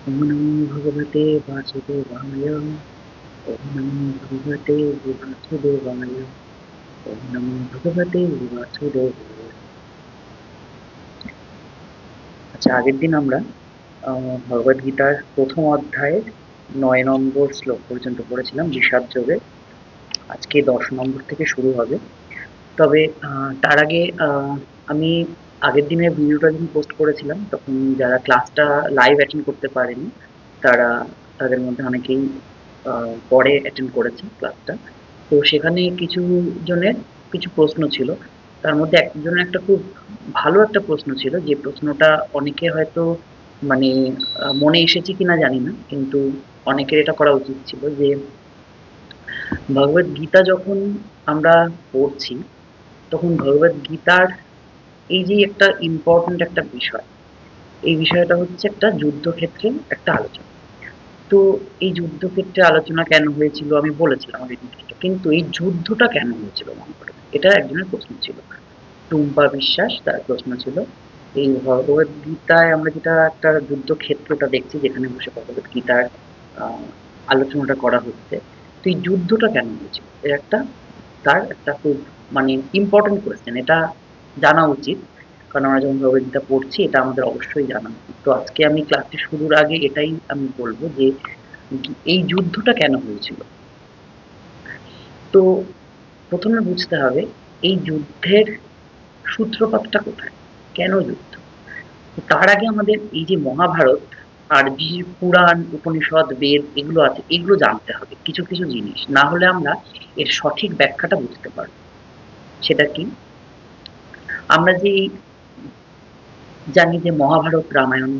ওম নমো ভগবতে বাসুদেবায়। ওম নমো ভগবতে বাসুদেবায়। ওম নমো ভগবতে বাসুদেবায়। আচ্ছা, আগের দিন আমরা ভগবদ গীতার প্রথম অধ্যায়ের ৯ নম্বর শ্লোক পর্যন্ত পড়েছিলাম বিষাদ যোগে। আজকে ১০ নম্বর থেকে শুরু হবে। তবে তার আগে আমি আগের দিনের ভিডিওটা যখন পোস্ট করেছিলাম তখন যারা ক্লাসটা লাইভ অ্যাটেন্ড করতে পারেনি তারা তাদের মধ্যে অনেকেই পরে অ্যাটেন্ড করেছে ক্লাসটা। তো সেখানে কিছু জনের কিছু প্রশ্ন ছিল। তার মধ্যে একজনের একটা খুব ভালো একটা প্রশ্ন ছিল, যে প্রশ্নটা অনেকে হয়তো মানে মনে এসেছে কিনা জানি না, কিন্তু অনেকের এটা করা উচিত ছিল যে ভগবদ গীতা যখন আমরা পড়ছি তখন ভগবদ গীতার এই যে একটা ইম্পর্টেন্ট একটা বিষয়, এই বিষয়টা হচ্ছে একটা যুদ্ধক্ষেত্রে একটা আলোচনা। তো এই যুদ্ধক্ষেত্রে আলোচনা কেন হয়েছিল আমি বলেছিলাম আগের দিনটা, কিন্তু এই যুদ্ধটা কেন হয়েছিল মহাভারতে, এটা একজনের প্রশ্ন ছিল। টুম্পা বিশ্বাস, তার প্রশ্ন ছিল এই ভগবদ গীতায় আমরা যেটা একটা যুদ্ধক্ষেত্রটা দেখছি যেখানে বসে ভগবদ গীতার আহ, আলোচনাটা করা হচ্ছে, তো এই যুদ্ধটা কেন হয়েছিল, এর একটা তার একটা খুব মানে ইম্পর্টেন্ট কোয়েশ্চেন, এটা জানা উচিত। কারণ আমরা যখন ভগবদ্গীতা পড়ছি এটা আমাদের অবশ্যই জানা উচিত। তো আজকে আমি ক্লাসটি শুরুর আগে এটাই আমি বলবো যে এই যুদ্ধটা কেন হয়েছিল। তো প্রথমে বুঝতে হবে এই যুদ্ধের সূত্রপাতটা কোথায়, কেন যুদ্ধ। তো তার আগে আমাদের এই যে মহাভারত আর যে পুরাণ উপনিষদ বেদ এগুলো আছে এগুলো জানতে হবে, কিছু কিছু জিনিস না হলে আমরা এর সঠিক ব্যাখ্যাটা বুঝতে পারবো। সেটা কি, আমরা যে জানি যে মহাভারত রামায়ণ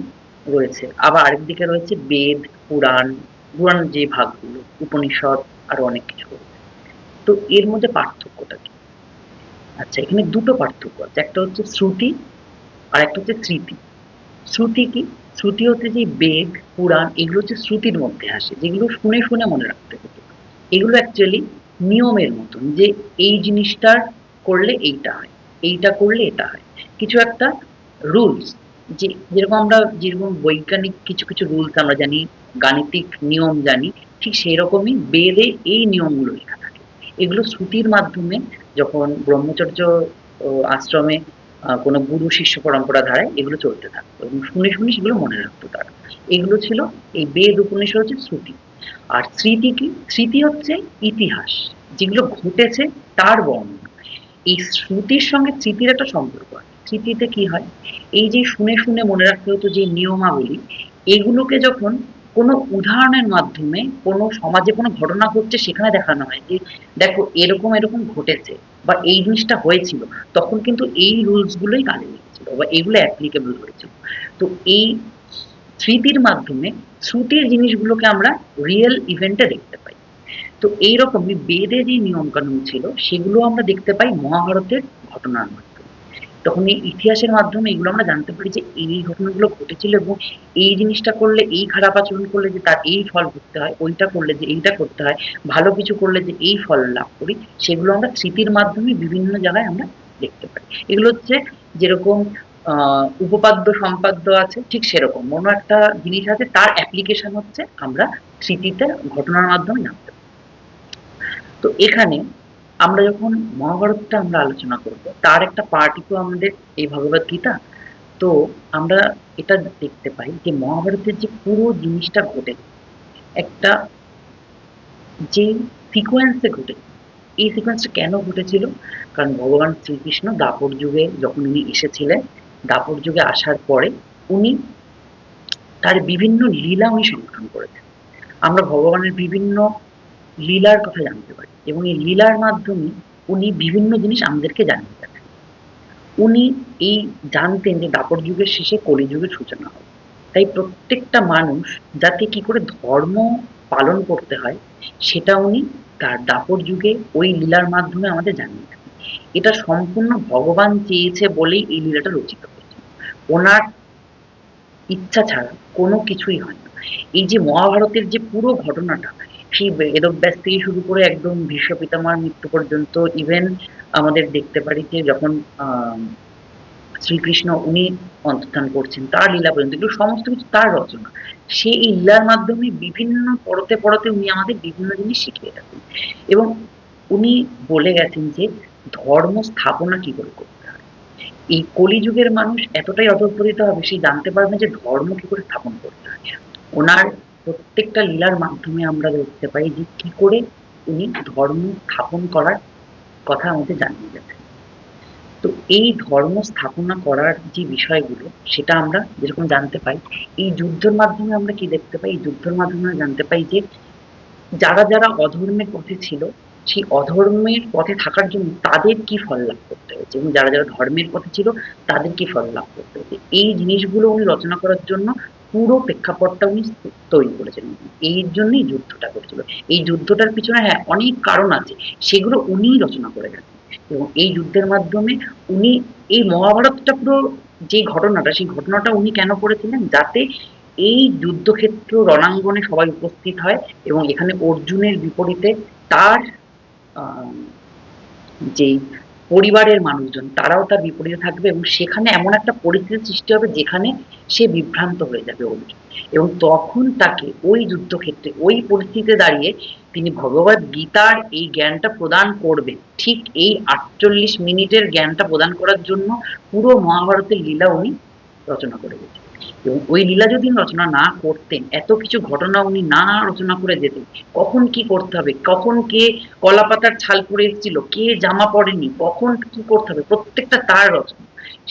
রয়েছে, আবার আরেকদিকে রয়েছে বেদ পুরাণ, পুরাণ যে ভাগগুলো উপনিষদ, আরো অনেক কিছু রয়েছে। তো এর মধ্যে পার্থক্যটা কি? আচ্ছা, এখানে দুটো পার্থক্য আছে, একটা হচ্ছে শ্রুতি আর একটা হচ্ছে স্মৃতি। শ্রুতি কি? শ্রুতি হচ্ছে যে বেদ পুরাণ এগুলো হচ্ছে শ্রুতির মধ্যে আসে, যেগুলো শুনে শুনে মনে রাখতে হতো। এগুলো অ্যাকচুয়ালি নিয়মের মতন, যে এই জিনিসটা করলে এইটা হয়, এইটা করলে এটা হয়, কিছু একটা রুলস। যে যেরকম আমরা যেরকম বৈজ্ঞানিক কিছু কিছু রুলস আমরা জানি, গাণিতিক নিয়ম জানি, ঠিক সেই রকমই বেদে এই নিয়মগুলো লেখা থাকে। এগুলো শ্রুতির মাধ্যমে যখন ব্রহ্মচর্য আশ্রমে কোনো গুরু শিষ্য পরম্পরা ধারায় এগুলো চলতে থাকতো এবং শুনে শুনে সেগুলো মনে রাখতো তারা। এগুলো ছিল এই বেদ উপনিষদ হচ্ছে শ্রুতি। আর স্মৃতি কি? স্মৃতি হচ্ছে ইতিহাস, যেগুলো ঘটেছে তার বর্ণনা। এই শ্রুতির সঙ্গে স্মৃতির একটা সম্পর্ক আছে। স্মৃতিতে কি হয়, এই যে শুনে শুনে মনে রাখতে হতো যে নিয়মাবলী, এগুলোকে যখন কোনো উদাহরণের মাধ্যমে কোনো সমাজে কোনো ঘটনা ঘটছে সেখানে দেখানো হয় যে দেখো এরকম এরকম ঘটেছে বা এই জিনিসটা হয়েছিল, তখন কিন্তু এই রুলস গুলোই কাজে লেগেছিল বা এগুলো অ্যাপ্লিকেবল হয়েছিল। তো এই স্মৃতির মাধ্যমে শ্রুতির জিনিসগুলোকে আমরা রিয়েল ইভেন্টে দেখতে পাই। তো এইরকমই বেদে যে নিয়মকানুন ছিল সেগুলো আমরা দেখতে পাই মহাভারতের ঘটনার মাধ্যমে। তখন এই ইতিহাসের মাধ্যমে এগুলো আমরা জানতে পারি যে এই ঘটনাগুলো ঘটেছিল এবং এই জিনিসটা করলে এই খারাপ আচরণ করলে যে তার এই ফল ভুগতে হয়, ওইটা করলে যে এইটা করতে হয়, ভালো কিছু করলে যে এই ফল লাভ করি, সেগুলো আমরা স্মৃতির মাধ্যমে বিভিন্ন জায়গায় আমরা দেখতে পাই। এগুলো হচ্ছে যেরকম উপপাদ্য সম্পাদ্য আছে ঠিক সেরকম কোনো একটা জিনিস আছে, তার অ্যাপ্লিকেশন হচ্ছে আমরা স্মৃতিতে ঘটনার মাধ্যমে জানতে পারি। তো এখানে আমরা যখন মহাভারতটা আমরা আলোচনা করব তার একটা পার্টই তো আমাদের এই ভগবত গীতা। তো আমরা এটা দেখতে পাই যে মহাভারতের যে পুরো জিনিসটা ঘটে একটা যে সিকোয়েন্সে ঘটে, এই সিকোয়েন্সটা কেন ঘটেছিল, কারণ ভগবান শ্রীকৃষ্ণ দাপর যুগে যখন উনি এসেছিলেন, দাপর যুগে আসার পরে উনি তার বিভিন্ন লীলা উনি সংকলন করেছেন। আমরা ভগবানের বিভিন্ন লীলার কথা জানতে পারি এবং এই লীলার মাধ্যমে উনি বিভিন্ন জিনিস আমাদেরকে জানিয়ে দেন। উনি এই জানতেন যে দাপর যুগের শেষে কলিযুগের সূচনা হবে। তাই প্রত্যেকটা মানুষ যাতে কি করে ধর্ম পালন করতে হয় সেটা উনি তার দাপর যুগে ওই লীলার মাধ্যমে আমাদের জানিয়ে দেন। এটা সম্পূর্ণ ভগবান চেয়েছে বলেই এই লীলাটা রচিত হয়েছে। ওনার ইচ্ছা ছাড়া কোনো কিছুই হয় না। এই যে মহাভারতের যে পুরো ঘটনাটা, সেই বেদব্যাস থেকে শুরু করে একদম ভীষ্ম পিতামহের মৃত্যু পর্যন্ত, ইভেন আমাদের দেখতে পারি যে যখন শ্রীকৃষ্ণ উনি অন্তর্ধান করছেন, তার লীলা পর্যন্ত এগুলো সমস্ত কিছু তার রচনা। সে এই লীলার মাধ্যমে বিভিন্ন পরতে পরতে উনি আমাদের বিভিন্ন জিনিস শিখিয়ে গেছেন এবং উনি বলে গেছেন যে ধর্ম স্থাপনা কি করে করতে হয়। এই কলিযুগের মানুষ এতটাই অধঃপতিত হবে, সে জানতে পারবে যে ধর্ম কি করে স্থাপন করতে হয়। ওনার প্রত্যেকটা লীলার মাধ্যমে আমরা দেখতে পাই যে কি করে উনি ধর্ম স্থাপন করার কথা আমাদের জানিয়ে গেছেন। তো এই ধর্ম স্থাপনা করার যে বিষয়গুলো সেটা আমরা যেরকম জানতে পাই, এই যুদ্ধের মাধ্যমে আমরা কি দেখতে পাই, এই যুদ্ধের মাধ্যমে আমরা জানতে পাই যে যারা যারা অধর্মের পথে ছিল সেই অধর্মের পথে থাকার জন্য তাদের কি ফল লাভ করতে হয়েছে এবং যারা যারা ধর্মের পথে ছিল তাদের কি ফল লাভ করতে হয়েছে, এই জিনিসগুলো উনি রচনা করার জন্য পুরো প্রেক্ষাপটটা উনি তৈরি করেছিলেন। এই জন্যই যুদ্ধটা করেছিল। এই যুদ্ধটার পিছনে হ্যাঁ অনেক কারণ আছে, সেগুলো উনিই রচনা করে গেছেন এবং এই যুদ্ধের মাধ্যমে উনি এই মহাভারতটা পুরো যে ঘটনাটা সেই ঘটনাটা উনি কেন করেছিলেন, যাতে এই যুদ্ধক্ষেত্র রণাঙ্গনে সবাই উপস্থিত হয় এবং এখানে অর্জুনের বিপরীতে তার আহ, যেই পরিবারের মানুষজন তারাও তার বিপরীতে থাকবে এবং সেখানে এমন একটা পরিস্থিতির সৃষ্টি হবে যেখানে সে বিভ্রান্ত হয়ে যাবে অর্জুন এবং তখন তাকে ওই যুদ্ধক্ষেত্রে ওই পরিস্থিতিতে দাঁড়িয়ে তিনি ভগবত গীতার এই জ্ঞানটা প্রদান করবেন। ঠিক এই 48 মিনিটের জ্ঞানটা প্রদান করার জন্য পুরো মহাভারতের লীলা উনি রচনা করে গেছেন এবং ওই লীলা যদি রচনা না করতেন, এত কিছু ঘটনা উনি না রচনা করে যেতেন, কখন কি করতে হবে, কখন কে কলা পাতার ছাল পরে এসেছিল, কে জামা পরেনি, কখন কি করতে হবে, প্রত্যেকটা তার রচনা।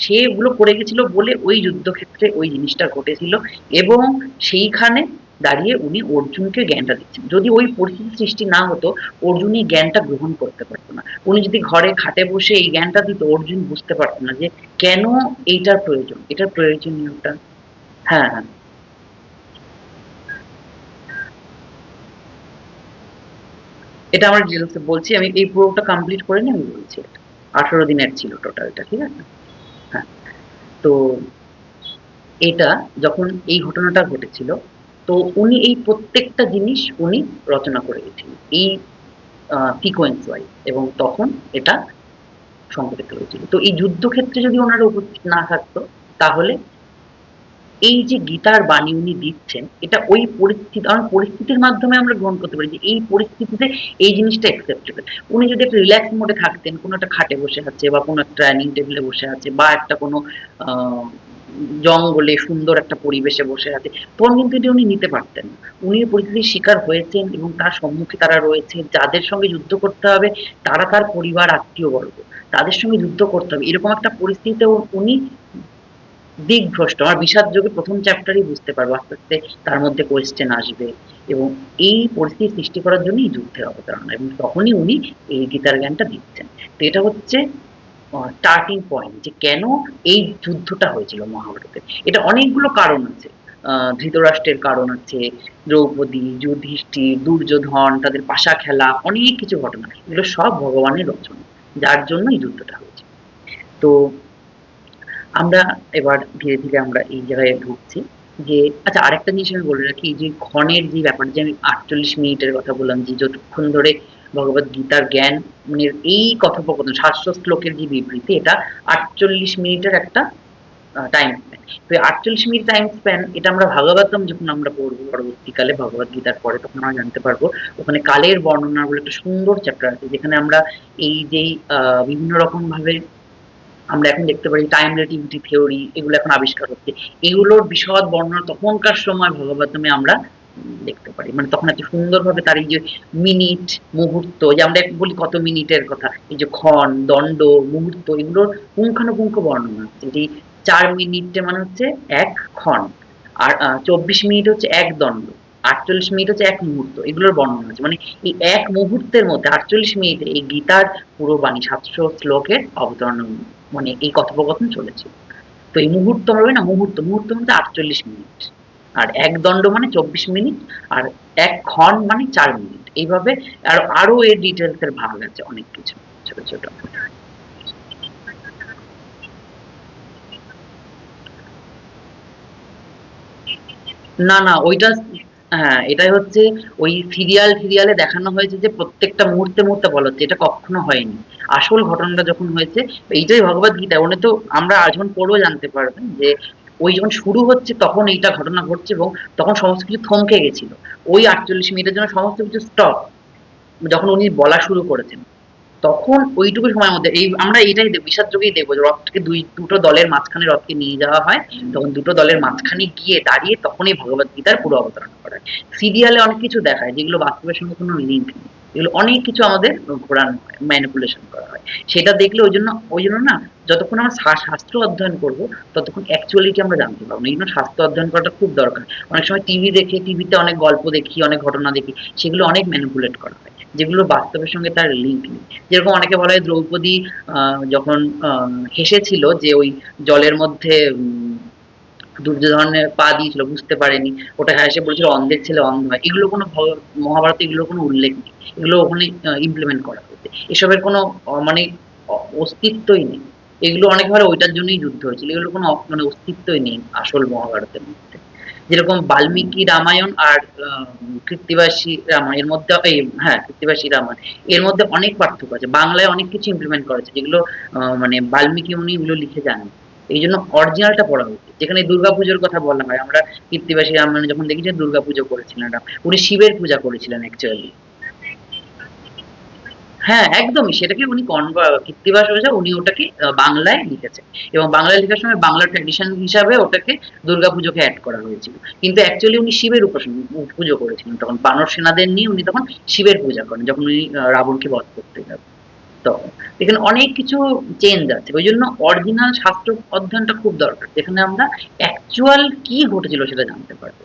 সেগুলো করে গেছিল বলে ওই যুদ্ধক্ষেত্রে ওই জিনিসটা ঘটেছিল এবং সেইখানে দাঁড়িয়ে উনি অর্জুনকে জ্ঞানটা দিচ্ছেন। যদি ওই পরিস্থিতি সৃষ্টি না হতো, অর্জুন এই জ্ঞানটা গ্রহণ করতে পারতো না। উনি যদি ঘরে খাটে বসে এই জ্ঞানটা দিত, অর্জুন বুঝতে পারতো না যে কেন এইটার প্রয়োজন, এটার প্রয়োজনীয়তা। হ্যাঁ, হ্যাঁ। এটা আমার ডিটেলসে বলছি, আমি এই পুরোটা কমপ্লিট করে নিয়ে আমি বলছি। 18 দিনের ছিল টোটালটা, ঠিক আছে? হ্যাঁ। তো এটা যখন এই ঘটনাটা ঘটেছিল, তো উনি এই প্রত্যেকটা জিনিস উনি রচনা করে গেছিলেন এই সিকোয়েন্স ওয়াইজ এবং তখন এটা সংঘটিত হয়েছিল। তো এই যুদ্ধক্ষেত্রে যদি ওনারা উপস্থিত না থাকতো, তাহলে এই যে গীতার বাণী উনি দিচ্ছেন, এটা ওই পরিস্থিতি, কারণ পরিস্থিতির মাধ্যমে আমরা গ্রহণ করতে পারি যে এই পরিস্থিতিতে এই জিনিসটা অ্যাকসেপ্টেবল। উনি যদি একটা রিল্যাক্স মোডে থাকতেন, কোনো একটা খাটে বসে আছে বা কোনো একটা ডাইনিং টেবিলে বসে আছে বা একটা কোনো আহ, জঙ্গলে সুন্দর একটা পরিবেশে বসে আছে, তখন কিন্তু এটা উনি নিতে পারতেন না। উনি এই পরিস্থিতির শিকার হয়েছেন এবং তার সম্মুখে তারা রয়েছে, যাদের সঙ্গে যুদ্ধ করতে হবে তারা তার পরিবার আত্মীয় বর্গ, তাদের সঙ্গে যুদ্ধ করতে হবে, এরকম একটা পরিস্থিতিতে উনি দিকভ্রষ্ট। আমার বিষাদ যোগে প্রথম চ্যাপ্টারই বুঝতে পারবো আস্তে আস্তে তার মধ্যে কোয়েশ্চেন আসবে এবং এই পরিস্থিতি সৃষ্টি করার জন্যই যুদ্ধের অবতারণা এবং তখনই উনি এই গীতার জ্ঞানটা দিচ্ছেন। তো এটা হচ্ছে স্টার্টিং পয়েন্ট যে কেন এই যুদ্ধটা হয়েছিল মহাভারতের। এটা অনেকগুলো কারণ আছে। ধৃতরাষ্ট্রের কারণ আছে, দ্রৌপদী, যুধিষ্ঠির, দুর্যোধন, তাদের পাশা খেলা, অনেক কিছু ঘটনা, এগুলো সব ভগবানের রচনা, যার জন্য এই যুদ্ধটা হয়েছে। তো আমরা এবার ধীরে ধীরে আমরা এই জায়গায় ঢুকছি যে আচ্ছা, আরেকটা জিনিস আমি বলে রাখি, এই যে ক্ষণের যে ব্যাপার, যে আমি 48 মিনিটের কথা বললাম, যে যতক্ষণ ধরে ভগবত গীতার জ্ঞান মানে এই কথোপকথন 700 শ্লোকের যে বিবৃতি, এটা 48 মিনিটের একটা টাইম স্প্যান। তো 48 মিনিট টাইম স্প্যান, এটা আমরা ভাগবতম যখন আমরা পড়বো পরবর্তীকালে ভগবত গীতার পরে, তখন আমরা জানতে পারবো ওখানে কালের বর্ণনা বলে একটা সুন্দর চ্যাপ্টার আছে, যেখানে আমরা এই যে বিভিন্ন রকম ভাবে আমরা এখন দেখতে পারি টাইম রিলেটিভিটি থিওরি, এগুলো এখন আবিষ্কার হচ্ছে, এগুলোর বিশদ বর্ণনা তখনকার সময় ভগবতমে আমরা দেখতে পারি। মানে তখন এত সুন্দরভাবে তার এই যে মিনিট, মুহূর্ত, যে আমরা বলি কত মিনিটের কথা, এই যে ক্ষণ, দণ্ড, মুহূর্ত, এগুলোর পুঙ্খানুপুঙ্খ বর্ণনা আছে। যে 4 মিনিটে মানে হচ্ছে এক ক্ষণ, আর 24 মিনিট হচ্ছে এক দণ্ড, 48 মিনিট হচ্ছে এক মুহূর্ত, এগুলোর বর্ণনা আছে। মানে এই এক মুহূর্তের মধ্যে 48 মিনিটে এই গীতার পুরো বাণী 700 শ্লোকের অবতরণ, মানে এই কথোপকথন চলেছে। তো এই মুহূর্ত হবে না, মুহূর্ত মুহূর্ত মধ্যে 48 মিনিট, আর এক দণ্ড মানে 24 মিনিট, আর এক ক্ষণ মানে 4 মিনিট, এইভাবে আর আরো এর ডিটেলস এর ভাগ আছে অনেক কিছু, ছোট ছোট। না না, ওইটা হ্যাঁ, এটাই হচ্ছে ওই সিরিয়ালে দেখানো হয়েছে যে প্রত্যেকটা মুহূর্তে মুহূর্তে বলা হচ্ছে, এটা কখনো হয়নি। আসল ঘটনাটা যখন হয়েছে, এইটাই ভগবদ গীতা, ওনে তো আমরা আজ যখন পড়বো জানতে পারবেন যে ওই যখন শুরু হচ্ছে তখন এইটা ঘটনা ঘটছে, এবং তখন সমস্ত কিছু থমকে গেছিল। ওই 48 মিনিটের জন্য সমস্ত কিছু স্টপ, যখন উনি বলা শুরু করেছেন তখন ওইটুকু সময়ের মধ্যে এই আমরা এইটাই বিষাদ যোগেই দেখবো যে রথকে দুটো দলের মাঝখানে রথকে নিয়ে যাওয়া হয়, তখন দুটো দলের মাঝখানে গিয়ে দাঁড়িয়ে তখনই ভগবত গীতার পুরো অবতারণা করা হয়। সিরিয়ালে অনেক কিছু দেখায় যেগুলো বাস্তবের সঙ্গে কোনো লিঙ্ক নেই, এগুলো অনেক কিছু আমাদের ঘোরানো হয়, ম্যানিপুলেশন করা হয়। সেটা দেখলে ওই জন্য না, যতক্ষণ আমরা শাস্ত্র অধ্যয়ন করব ততক্ষণ অ্যাকচুয়ালিটি আমরা জানতে পারবো না। এই জন্য শাস্ত্র অধ্যয়ন করাটা খুব দরকার। অনেক সময় টিভিতে অনেক গল্প দেখি, অনেক ঘটনা দেখি, সেগুলো অনেক ম্যানিপুলেট করা হয়, যেগুলো বাস্তবের সঙ্গে তার লিঙ্ক নেই। যেরকম অনেকে বলে দ্রৌপদী যখন হেসেছিল যে ওই জলের মধ্যে দুর্যোধনের পা দিয়েছিল, বুঝতে পারেনি, ওটা হেসে বলেছিল অন্ধের ছেলে অন্ধ হয়। এগুলো কোনো মহাভারতে এগুলোর কোনো উল্লেখ নেই, এগুলো ওখানে ইমপ্লিমেন্ট করা হয়েছে। এসবের কোনো মানে অস্তিত্বই নেই। এগুলো অনেকবার ওইটার জন্যই যুদ্ধ হয়েছিল, এগুলো কোনো মানে অস্তিত্বই নেই আসল মহাভারতের মধ্যে। যেরকম বাল্মীকি রামায়ণ আর কৃত্তিবাসী রামায়ণ এর মধ্যে হ্যাঁ, কৃত্তিবাসী রামায়ণ এর মধ্যে অনেক পার্থক্য আছে। বাংলায় অনেক কিছু ইমপ্লিমেন্ট করেছে যেগুলো মানে বাল্মীকি উনি এগুলো লিখে যাননি। এই জন্য অরিজিনালটা পড়া উচিত। যেখানে দুর্গাপুজোর কথা বলা হয়, আমরা কৃত্তিবাসী রামায়ণে যখন দেখি যে দুর্গাপুজো করেছিলেন রাম, উনি শিবের পূজা করেছিলেন অ্যাকচুয়ালি। হ্যাঁ, একদমই সেটাকে উনি কৃত্তিবাস ওঝা উনি ওটাকে বাংলায় লিখেছেন, এবং বাংলায় লেখার সময় বাংলার ট্র্যাডিশন হিসাবে ওটাকে দুর্গাপুজোকে অ্যাড করা হয়েছিল। কিন্তু অ্যাকচুয়ালি উনি শিবের পুজো করেছিলেন, তখন বানর সেনাদের নিয়ে উনি তখন শিবের পূজা করেন যখন উনি রাবণকে বধ করতে যাবেন। তো এখানে অনেক কিছু চেঞ্জ আছে, ওই জন্য অরিজিনাল শাস্ত্র অধ্যয়নটা খুব দরকার, যেখানে আমরা অ্যাকচুয়াল কি ঘটেছিল সেটা জানতে পারবো।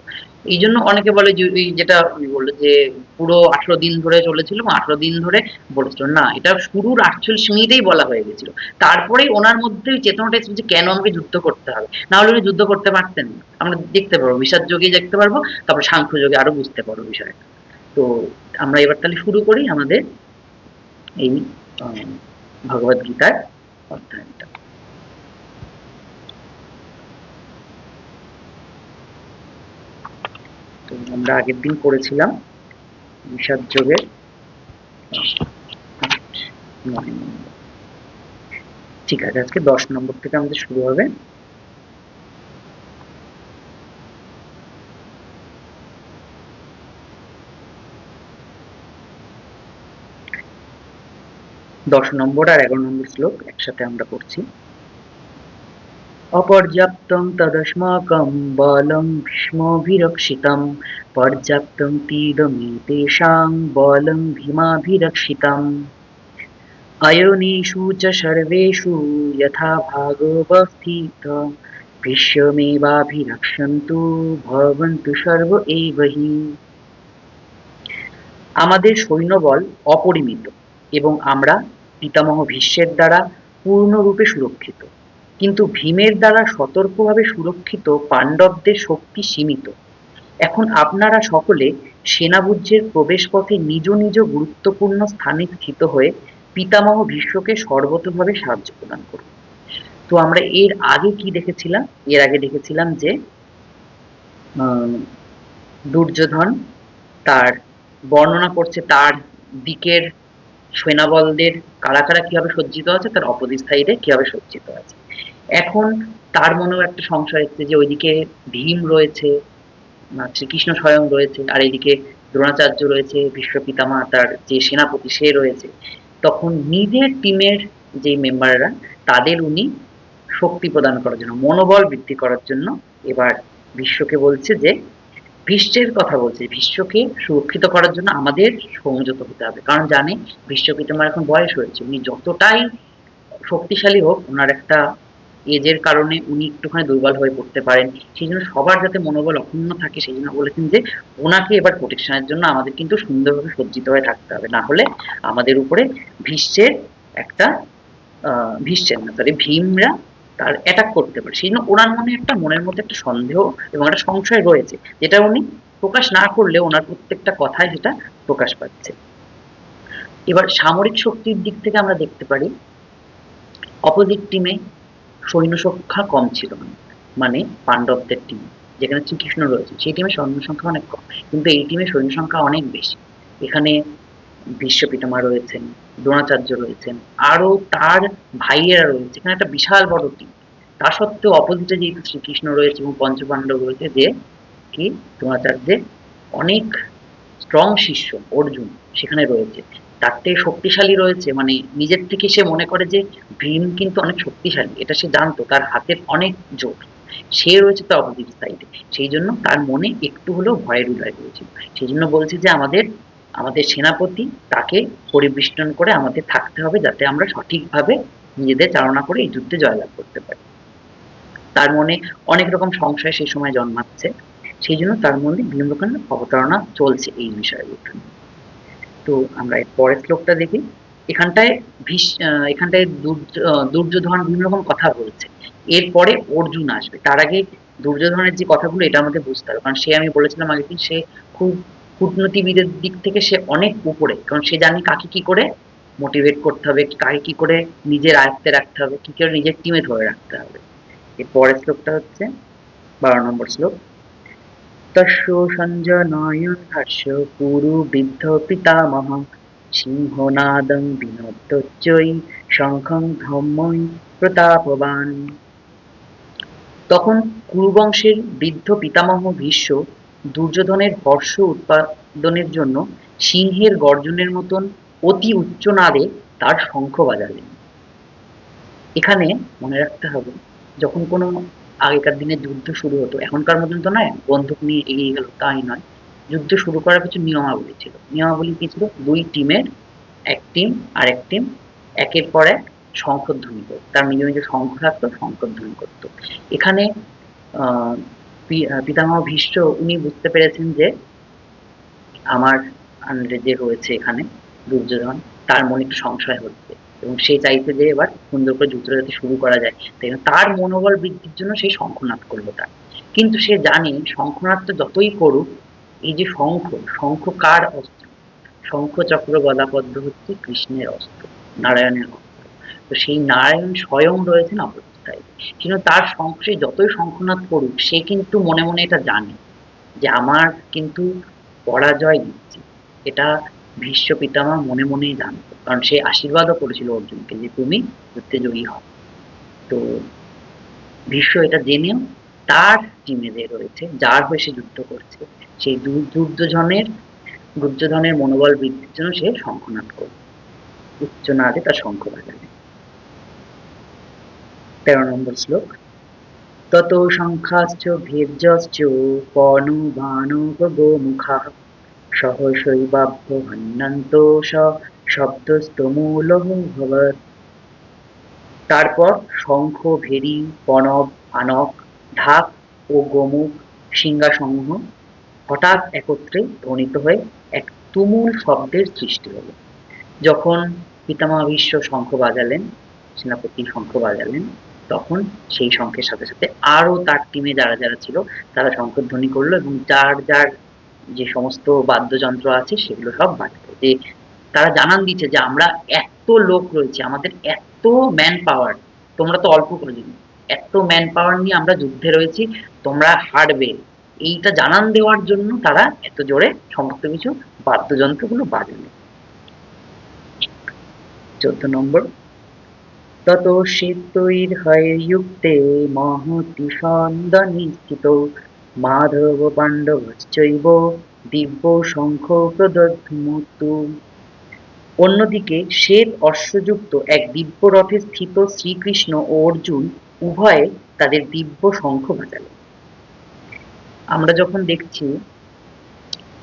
এই জন্য অনেকে বলে যে এই যেটা উনি বললো যে পুরো 18 দিন ধরে চলেছিল, এবং 18 দিন ধরে বলেছিল না, এটা শুরুর 48 মিনিটেই বলা হয়ে গেছিল। তারপরেই ওনার মধ্যে ওই চেতনাটা এসেছে যে কেন আমাকে যুদ্ধ করতে হবে, না হলে উনি যুদ্ধ করতে পারতেন না। আমরা দেখতে পারবো, বিষাদ যোগে দেখতে পারবো, তারপর সাংখ্য যোগে আরো বুঝতে পারবো বিষয়টা। তো আমরা এবার তাহলে শুরু করি আমাদের এই ভগবদ গীতার অধ্যয়নটা। তো আমরা আগের দিন পড়েছিলাম বিষাদ যোগের 9 নম্বর। ঠিক আছে, আজকে 10 নম্বর থেকে আমাদের শুরু হবে। দশ নম্বর আর 11 নম্বর শ্লোক একসাথে আমরা পড়ছি। অপর্যাপ্তং তদস্মাকং বলং ভীষ্মভিরক্ষিতং পর্যাপ্তং तीदमेतेषां বলং ভীমাভিরক্ষিতम् अयोनिषु च सर्वेषु यथा भागोऽवस्थितः ভীষ্মেবাভিরক্ষन्तু ভবন্তু সর্ব এব হি। আমাদের সৈন্যবল অপরিমিত, এবং আমরা পিতামহ ভীষ্মের দ্বারা পূর্ণরূপে সুরক্ষিত, কিন্তু ভীমের দ্বারা সতর্কভাবে সুরক্ষিত পাণ্ডবদের শক্তি সীমিত। এখন আপনারা সকলে সেনাবুর্জের প্রবেশপথে নিজ নিজ গুরুত্বপূর্ণ স্থানে স্থিত হয়ে পিতামহ ভীষ্মকে সর্বতোভাবে সাহায্য প্রদান করুন। তো আমরা এর আগে কি দেখেছিলাম? এর আগে দেখেছিলাম যে দুর্যোধন তার বর্ণনা করছে তার দিকের সেনাবলদের কারা কারা কিভাবে সজ্জিত আছে, তার অপোজিট সাইডে কিভাবে সজ্জিত আছে। এখন তার মনেও একটা সংশয় এসেছে যে ওইদিকে ভীম রয়েছে, শ্রীকৃষ্ণ স্বয়ং রয়েছে, আর এদিকে দ্রোণাচার্য রয়েছে, ভীষ্ম পিতামহ তার যে সেনাপতি সে রয়েছে। তখন নিজের টিমের যে মেম্বাররা তাদের উনি শক্তি প্রদান করার জন্য, মনোবল বৃদ্ধি করার জন্য এবার ভীষ্মকে বলছে যে ভীষ্মের কথা বলছে, ভীষ্মকে সুরক্ষিত করার জন্য আমাদের সংযত হতে হবে, কারণ জানে ভীষ্ম পিতামহ এখন বয়স হয়েছে, উনি যতটাই শক্তিশালী হোক ওনার একটা এজের কারণে উনি একটুখানি দুর্বল হয়ে পড়তে পারেন। সেই জন্য সবার যাতে মনোবল অক্ষুণ্ণ থাকে সেই জন্য বলেছেন যে ওনাকে এবার প্রোটেকশনের জন্য আমাদের কিন্তু সুন্দরভাবে সজ্জিত হয়ে থাকতে হবে, না হলে আমাদের উপরে ভীষ্মের একটা ভীষ্মের না সরি ভীমরা তার অ্যাটাক করতে পারে। সেই জন্য ওনার মনের মধ্যে একটা সন্দেহ এবং একটা সংশয় রয়েছে, যেটা উনি প্রকাশ না করলে ওনার প্রত্যেকটা কথায় সেটা প্রকাশ পাচ্ছে। এবার সামরিক শক্তির দিক থেকে আমরা দেখতে পারি অপোজিট টিমে সৈন্য সংখ্যা কম ছিল, মানে পাণ্ডবদের টিমে, যেখানে শ্রীকৃষ্ণ রয়েছে সেই টিমের সৈন্য সংখ্যা অনেক কম, কিন্তু এই টিমের সৈন্য সংখ্যা অনেক বেশি। এখানে ভীষ্ম পিতামহ রয়েছেন, দ্রোণাচার্য রয়েছেন, আরো তার ভাইয়েরা রয়েছে, এখানে একটা বিশাল বড় টিম। তা সত্ত্বেও অপোজিটে যেহেতু শ্রীকৃষ্ণ রয়েছে এবং পঞ্চপাণ্ডব রয়েছে, যে কি দ্রোণাচার্যের অনেক স্ট্রং শিষ্য অর্জুন সেখানে রয়েছে, তার থেকে শক্তিশালী রয়েছে, মানে নিজের থেকে সে মনে করে যে ভীম কিন্তু অনেক শক্তিশালী, এটা সে জানতো, তার হাতের অনেক জোর, সে রয়েছে তার অপোজিট সাইডে, সেই জন্য তার মনে একটু হলেও ভয়ের উদয় হয়েছিল। সেই জন্য বলছে যে আমাদের আমাদের সেনাপতি তাকে পরিবেষ্টন করে আমাদের থাকতে হবে, যাতে আমরা সঠিকভাবে নিজেদের চালনা করে এই যুদ্ধে জয়লাভ করতে পারি। তার মনে অনেক রকম সংশয় সেই সময় জন্মাচ্ছে, সেই জন্য তার মধ্যে বিভিন্ন রকম অবতারণা চলছে এই বিষয়গুলো। তো আমরা এর পরের শ্লোকটা দেখি। এখানটায় এখানটায় দুর্যোধন বিভিন্ন রকম কথা বলছে, এরপরে অর্জুন আসবে। তার আগে দুর্যোধনের যে কথাগুলো এটা আমাদের বুঝতে হবে, কারণ সে, আমি বলেছিলাম আগের দিন, সে খুব কূটনীতিবিদের দিক থেকে সে অনেক উপরে, কারণ সে জানে কাকে কি করে মোটিভেট করতে হবে, কাকে কি করে নিজের আয়ত্তে রাখতে হবে, কি করে নিজের টিমে ধরে রাখতে হবে। এর পরের শ্লোকটা হচ্ছে 12 নম্বর শ্লোক। তস্য সঞ্জনয়ন্ কুরু বৃদ্ধ পিতামহ সিংহনাদং বিনদ্যোচ্চৈ শঙ্খং ধম্মৈ প্রতাপবান। তখন কুরুবংশের বৃদ্ধ পিতামহ ভীষ্ম দুর্যোধনের হর্ষ উৎপাদনের জন্য সিংহের গর্জনের মতন অতি উচ্চ নাদে তার শঙ্খ বাজালেন। এখানে মনে রাখতে হবে, যখন কোনো আগেকার দিনে যুদ্ধ শুরু হতো, এখনকার মতন তো নয় বন্দুক নিয়ে এগিয়ে গেল, তাই নয়। যুদ্ধ শুরু করার কিছু নিয়মাবলী ছিল। নিয়মাবলী কি ছিল? দুই টিমের এক টিম আর এক টিম একের পর এক শঙ্খধ্বনি করত, তার নিজ নিজ শঙ্খ থাকতো, শঙ্খধ্বনি করতো। এখানে পিতামহ ভীষ্ম উনি বুঝতে পেরেছেন যে আমার আন্ডারে যে রয়েছে এখানে দুর্যোধন, তার মনে একটু সংশয় হচ্ছে এবং সে চাইছে যে এবার সুন্দর করে যুদ্ধটা যাতে শুরু করা যায়, তাই তার মনোবল বৃদ্ধির জন্য সেই শঙ্খনাদ করলো তার। কিন্তু সে জানে শঙ্খনাদটা যতই করুক, এই যে শঙ্খ, শঙ্খ কার অস্ত্র? শঙ্খ চক্র গদা পদ্ম হচ্ছে কৃষ্ণের অস্ত্র, নারায়ণের অস্ত্র। তো সেই নারায়ণ স্বয়ং রয়েছেন অপরথায়, কিন্তু তার শঙ্খ, সে যতই শঙ্খনাদ করুক, সে কিন্তু মনে মনে এটা জানে যে আমার কিন্তু পরাজয় নিশ্চিত। এটা ভীষ্ম পিতামহ মনে মনেই জানতো, কারণ সে আশীর্বাদও করেছিল অর্জুনকে যে তুমি যুদ্ধে জয়ী হও। তো ভীষ্ম এটা জেনেও তার টিমে যে রয়েছে, যার হয়ে সে যুদ্ধ করছে, সেই দুর্যোধনের মনোবল বৃদ্ধির জন্য সে শঙ্খনাদ করল, উচ্চ নাদে তার শঙ্খ বাজাবে। 13 নম্বর শ্লোক। তত শঙ্খাশ্চ ভের্যশ্চ কর্ণবাণগোমুখাঃ সহসৈবাভ্যহন্যন্ত শব্দস্তমূলমভবৎ। তারপর শঙ্খ, ভেরী, পণব, আনক, ঢাক ও গোমুখ সিংহাসমূহ হঠাৎ একত্রে ধ্বনিত হয়ে এক তুমুল শব্দের সৃষ্টি হল। যখন পিতামহ ভীষ্ম শঙ্খ বাজালেন, সেনাপতি শঙ্খ বাজালেন, তখন সেই শঙ্খের সাথে সাথে আরো তার টিমে যারা যারা ছিল তারা শঙ্খধ্বনি করলো এবং যার যার যে সমস্ত বাদ্যযন্ত্র আছে সেগুলো সব বাজলো, যে তারা জানান দিচ্ছে যে আমরা এত লোক রয়েছে, আমাদের এত ম্যান পাওয়ার, তোমরা তো অল্প করেছো, এত ম্যান পাওয়ার নিয়ে আমরা যুদ্ধে রয়েছি, তোমরা হারবে, এইটা জানান দেওয়ার জন্য তারা এত জোরে সমস্ত কিছু বাদ্যযন্ত্রগুলো বাজালো। 14 নম্বর। তত শ্বেতৈর্হয়যুক্তে মহতি সন্দনে স্থিতৌ মাধব পাণ্ডবশ্চৈব দিব্য শঙ্খ প্রদধ্মতু। অন্যদিকে শ্বেত অশ্বযুক্ত এক দিব্য রথে স্থিত শ্রীকৃষ্ণ ও অর্জুন উভয়ে তাদের দিব্য শঙ্খ বাজালেন। আমরা যখন দেখছি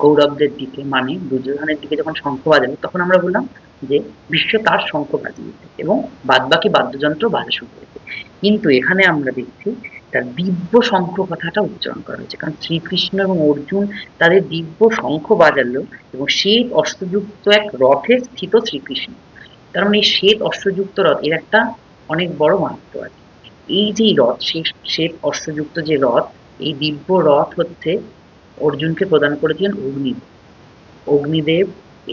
কৌরবদের দিকে, মানে দুর্যোধনের দিকে যখন শঙ্খ বাজালো, তখন আমরা বললাম যে ভীষ্ম তার শঙ্খ বাজিয়েছে এবং বাদবাকি বাদ্যযন্ত্র বাজা শুরু হয়েছে। কিন্তু এখানে আমরা দেখছি তার দিব্য শঙ্খ কথাটা উচ্চারণ করা হয়েছে, কারণ শ্রীকৃষ্ণ এবং অর্জুন তাদের দিব্য শঙ্খ বাজালো এবং শ্বেত অশ্বযুক্ত এক রথে স্থিত শ্রীকৃষ্ণ। তার মানে এই শ্বেত অশ্বযুক্ত রথ, এর একটা অনেক বড় মাহাত্ম্য আছে। এই যে রথ, সেই শ্বেত অশ্বযুক্ত যে রথ, এই দিব্য রথ হচ্ছে অর্জুনকে প্রদান করেছিলেন অগ্নিদেব। অগ্নিদেব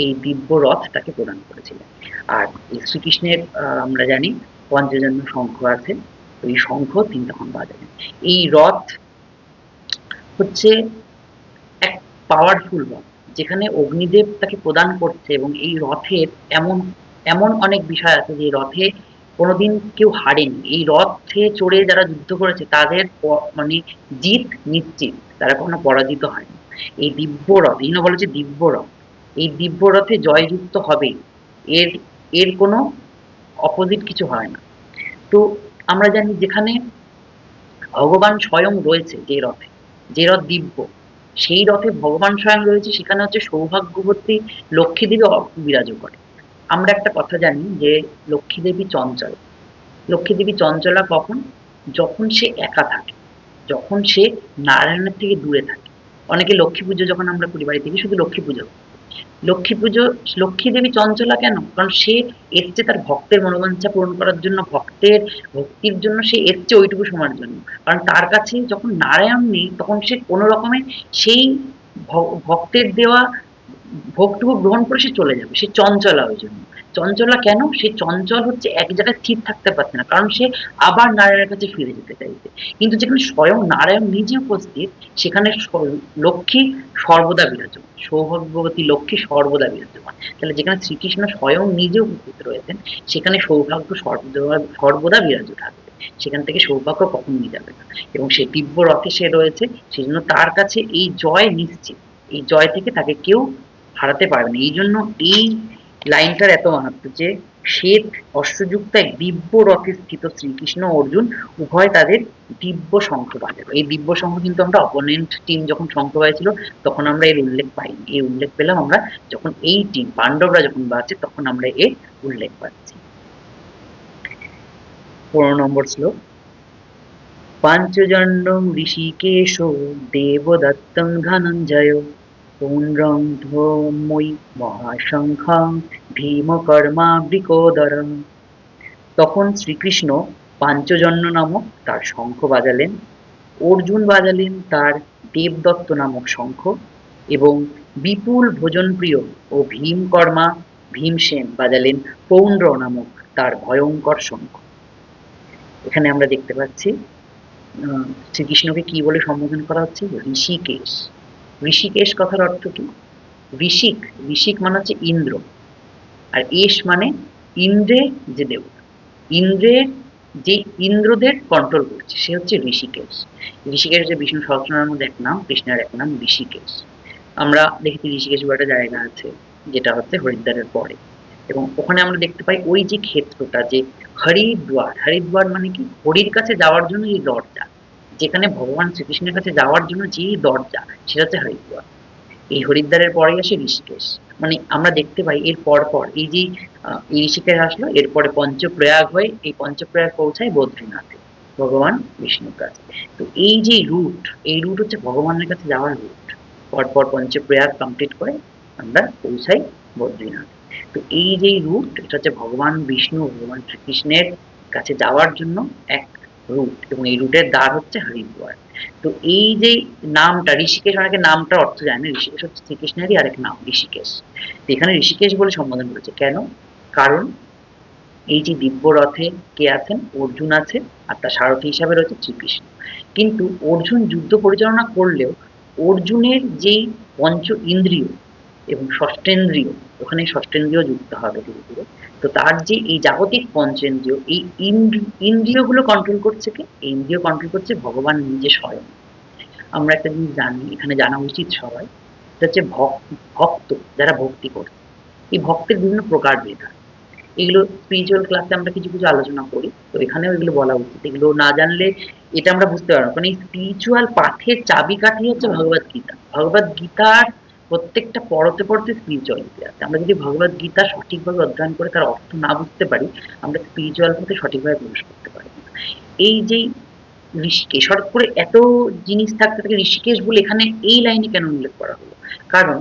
এই দিব্য রথ তাকে প্রদান করেছিলেন। আর এই শ্রীকৃষ্ণের আমরা জানি পঞ্চজন্য শঙ্খ আছে, ওই শঙ্খ তিনি তখন বাজালেন। এই রথ হচ্ছে এক পাওয়ারফুল রথ, যেখানে অগ্নিদেব তাকে প্রদান করছে, এবং এই রথের এমন এমন অনেক বিষয় আছে যে রথে কোনোদিন কেউ হারেনি। এই রথে চড়ে যারা যুদ্ধ করেছে তাদের মানে জিত নিশ্চিত, তারা কখনো পরাজিত হয়নি। এই দিব্য রথ, এই জন্য বলে যে দিব্য রথ, এই দিব্য রথে জয়যুক্ত হবে, এর এর কোনো অপোজিট কিছু হয় না। তো আমরা জানি যেখানে ভগবান স্বয়ং রয়েছে, যে রথে, যে রথ দিব্য, সেই রথে ভগবান স্বয়ং রয়েছে, সেখানে হচ্ছে সৌভাগ্যবতী লক্ষ্মী দেবী বিরাজ করে। আমরা একটা কথা জানি যে লক্ষ্মী দেবী চঞ্চল। লক্ষ্মী দেবী চঞ্চলা কখন? যখন সে একা থাকে, যখন সে নারায়ণের থেকে দূরে থাকে। অনেকে লক্ষ্মী পুজো যখন আমরা করি বাড়ি থেকে, শুধু লক্ষ্মী পুজো, লক্ষ্মী পুজো, লক্ষ্মী দেবী চঞ্চলা কেন? কারণ সে এসছে তার ভক্তের মনোবাঞ্ছা পূরণ করার জন্য, ভক্তের ভক্তির জন্য সে এসছে ওইটুকু সময়ের জন্য। কারণ তার কাছে যখন নারায়ণ নেই, তখন সে কোনো রকমে সেই ভক্তের দেওয়া ভোগটুকু গ্রহণ করে সে চলে যাবে। সে চঞ্চলা ওই জন্য। চঞ্চলা কেন? সে চঞ্চল হচ্ছে এক জায়গায় স্থির থাকতে পারছে না, কারণ সে আবার নারায়ণের কাছে ফিরে যেতে চাইছে। কিন্তু যেখানে স্বয়ং নারায়ণ নিজে উপস্থিত, সেখানে লক্ষ্মী সর্বদা বিরাজমান, সৌভাগ্যবতী লক্ষ্মী সর্বদা বিরাজমান। তাহলে যেখানে শ্রীকৃষ্ণ স্বয়ং নিজে উপস্থিত রয়েছেন, সেখানে সৌভাগ্য সর্বদা সর্বদা বিরাজ থাকবে, সেখান থেকে সৌভাগ্য কখনোই যাবে না। এবং সে দিব্য রথে সে রয়েছে, সেজন্য তার কাছে এই জয় নিশ্চিত। এই জয় থেকে তাকে কেউ হারাতে পারবে না। এই জন্য এই লাইনটার এত মাহাত্ম যে শ্বেত অশ্বযুক্ত এক দিব্য রথে স্থিত শ্রীকৃষ্ণ অর্জুন উভয় তাদের দিব্য শঙ্খ বাজালো। এই দিব্য শঙ্খ কিন্তু আমরা অপোনেন্ট টিম যখন শঙ্খ বাজাচ্ছিল তখন আমরা এর উল্লেখ পাইনি। এই উল্লেখ পেলাম আমরা যখন এই টিম পাণ্ডবরা যখন বাজছে, তখন আমরা এর উল্লেখ পাচ্ছি। 15 নম্বর শ্লোক। পাঞ্চজন্যং ঋষিকেশ দেবদত্তং ধনঞ্জয় পুণ্ড্রং ধৌম্যৈ মহাশঙ্খং ভীমকর্মাবৃকোদরম। তখন শ্রীকৃষ্ণ পাঞ্চজন্য নামক তার শঙ্খ বাজালেন, অর্জুন বাজালেন তার দেবদত্ত নামক শঙ্খ, এবং বিপুল ভোজনপ্রিয় ও ভীমকর্মা ভীমসেন বাজালেন পৌণ্ড্র নামক তার ভয়ঙ্কর শঙ্খ। এখানে আমরা দেখতে পাচ্ছি শ্রীকৃষ্ণকে কি বলে সম্বোধন করা হচ্ছে? ঋষিকেশ। ঋষিকেশ কথার অর্থ কি? ঋষিক, ঋষিক মানে হচ্ছে ইন্দ্র, আর এশ মানে ইন্দ্রের যে দেবতা, ইন্দ্রের যে ইন্দ্রদের কন্ট্রোল করছে সে হচ্ছে ঋষিকেশ। ঋষিকেশ যে বিষ্ণু সহস্রনামের মধ্যে এক নাম, কৃষ্ণের এক নাম ঋষিকেশ। আমরা দেখেছি ঋষিকেশ বলে একটা জায়গা আছে, যেটা হচ্ছে হরিদ্বারের পরে, এবং ওখানে আমরা দেখতে পাই ওই যে ক্ষেত্রটা, যে হরিদ্বার, হরিদ্বার মানে কি? হরির কাছে যাওয়ার জন্য এই দরজা, যেখানে ভগবান শ্রীকৃষ্ণের কাছে যাওয়ার জন্য যে দরজা, সেটা হচ্ছে হরিদ্বার। এই হরিদ্বারের পরেই আসে ঋষিকেশ। মানে আমরা দেখতে পাই এর পর এই যে এই ঋষিকেশ আসলো, এরপরে পঞ্চপ্রয়াগ হয়ে এই পঞ্চপ্রয়াগ পৌঁছায় বদ্রীনাথে, ভগবান বিষ্ণুর কাছে। তো এই যে রুট, এই রুট হচ্ছে ভগবানের কাছে যাওয়ার রুট। পরপর পঞ্চপ্রয়াগ কমপ্লিট করে আমরা পৌঁছাই বদ্রীনাথ। তো এই যে রুট, এটা হচ্ছে ভগবান বিষ্ণু ভগবান শ্রীকৃষ্ণের কাছে যাওয়ার জন্য এক রুট, এবং এই রুটের দ্বার হচ্ছে হরিদ্বার। তো এই যে নামটা ঋষিকেশ, অনেকে নামটার অর্থ জানে না। ঋষিকেশ হচ্ছে শ্রীকৃষ্ণেরই আরেক নাম, ঋষিকেশ। তো এখানে ঋষিকেশ বলে সম্বোধন করেছে কেন? কারণ এই যে দিব্য রথে কে আছেন? অর্জুন আছে, আর তার সারথি হিসাবে রয়েছে শ্রীকৃষ্ণ। কিন্তু অর্জুন যুদ্ধ পরিচালনা করলেও অর্জুনের যেই পঞ্চ ইন্দ্রিয় এবং ষষ্ঠেন্দ্রিয়, ওখানে ষষ্ঠেন্দ্রিয় যুক্ত হবে ধীরে ধীরে। তো তার যে এই জাগতিক পঞ্চেন্দ্রিয়, এই ইন্দ্রিয়গুলো কন্ট্রোল করছে কে? এই ইন্দ্রিয় কন্ট্রোল করছে ভগবান নিজে স্বয়ং। আমরা একটা জিনিস জানি, এখানে জানা উচিত সবাই, সেটা হচ্ছে ভক্ত যারা ভক্তি করে, এই ভক্তের বিভিন্ন প্রকার ভেদ হয়। এগুলো স্পিরিচুয়াল ক্লাসে আমরা কিছু কিছু আলোচনা করি, তো এখানেও এগুলো বলা উচিত। এগুলো না জানলে এটা আমরা বুঝতে পারবো, কারণ এই স্পিরিচুয়াল পাঠের চাবিকাঠি হচ্ছে ভগবত গীতা। ভগবত গীতার প্রত্যেকটা পড়তে পড়তে স্পিরিচুয়ালিটি আছে। আমরা যদি ভগবত গীতা সঠিকভাবে অধ্যয়ন করে তার অর্থ না বুঝতে পারি, আমরা স্পিরিচুয়াল পথে সঠিকভাবে প্রবেশ করতে পারি না। এই যে ঋষিকেশ, হঠাৎ করে এত জিনিস থাকতে থাকে ঋষিকেশ বলে এখানে এই লাইনে কেন উল্লেখ করা হলো? কারণ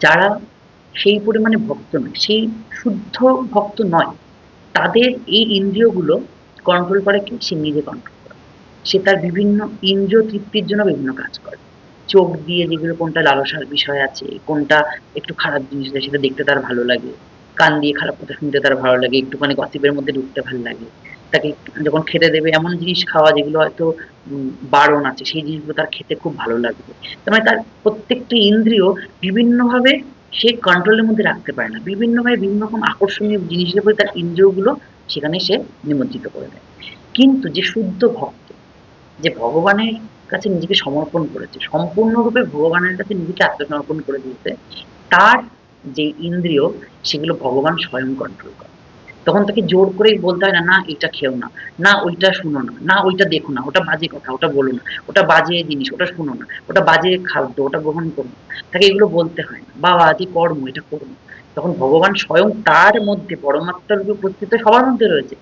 যারা সেই পরিমাণে ভক্ত নয়, সেই শুদ্ধ ভক্ত নয়, তাদের এই ইন্দ্রিয়গুলো কন্ট্রোল করে কি? সে নিজে কন্ট্রোল করে। সে তার বিভিন্ন ইন্দ্রিয় তৃপ্তির জন্য বিভিন্ন কাজ করে। চোখ দিয়ে যেগুলো, কোনটা লালসার বিষয় আছে, কোনটা একটু খারাপ জিনিস আছে সেটা দেখতে তার ভালো লাগে, কান দিয়ে খারাপ কথা শুনতে তার ভালো লাগে, একটুখানি গসিপের মধ্যে ঢুকতে ভালো লাগে, তাকে যখন খেতে দেবে এমন জিনিস খাওয়া যেগুলো হয়তো বারণ আছে, সেই জিনিসগুলো তার খেতে খুব ভালো লাগবে। তার মানে তার প্রত্যেকটি ইন্দ্রিয় বিভিন্নভাবে সে কন্ট্রোলের মধ্যে রাখতে পারে না, বিভিন্নভাবে বিভিন্ন রকম আকর্ষণীয় জিনিসের উপরে তার ইন্দ্রিয়গুলো সেখানে সে নিমজ্জিত করে দেয়। কিন্তু যে শুদ্ধ ভক্ত, যে ভগবানের কাছে নিজেকে সমর্পণ করেছে, সম্পূর্ণরূপে ভগবানের কাছে নিজেকে আত্মসমর্পণ করে দিয়েছে, তার যে ইন্দ্রিয় সেগুলো ভগবান স্বয়ং কন্ট্রোল করে। তখন তাকে জোর করেই বলতে হয় না, না এটা খেও না, না ওইটা শুনো না, না ওইটা দেখো না, ওটা বাজে কথা, ওটা বলো না, ওটা বাজে জিনিস, ওটা শুনো না, ওটা বাজে খাদ্য, ওটা গ্রহণ করো না। তাকে এগুলো বলতে হয় না, বা আদি কর্ম এটা করো না। তখন ভগবান স্বয়ং তার মধ্যে পরমাত্মা রূপে উপস্থিত সবার মধ্যে রয়েছে,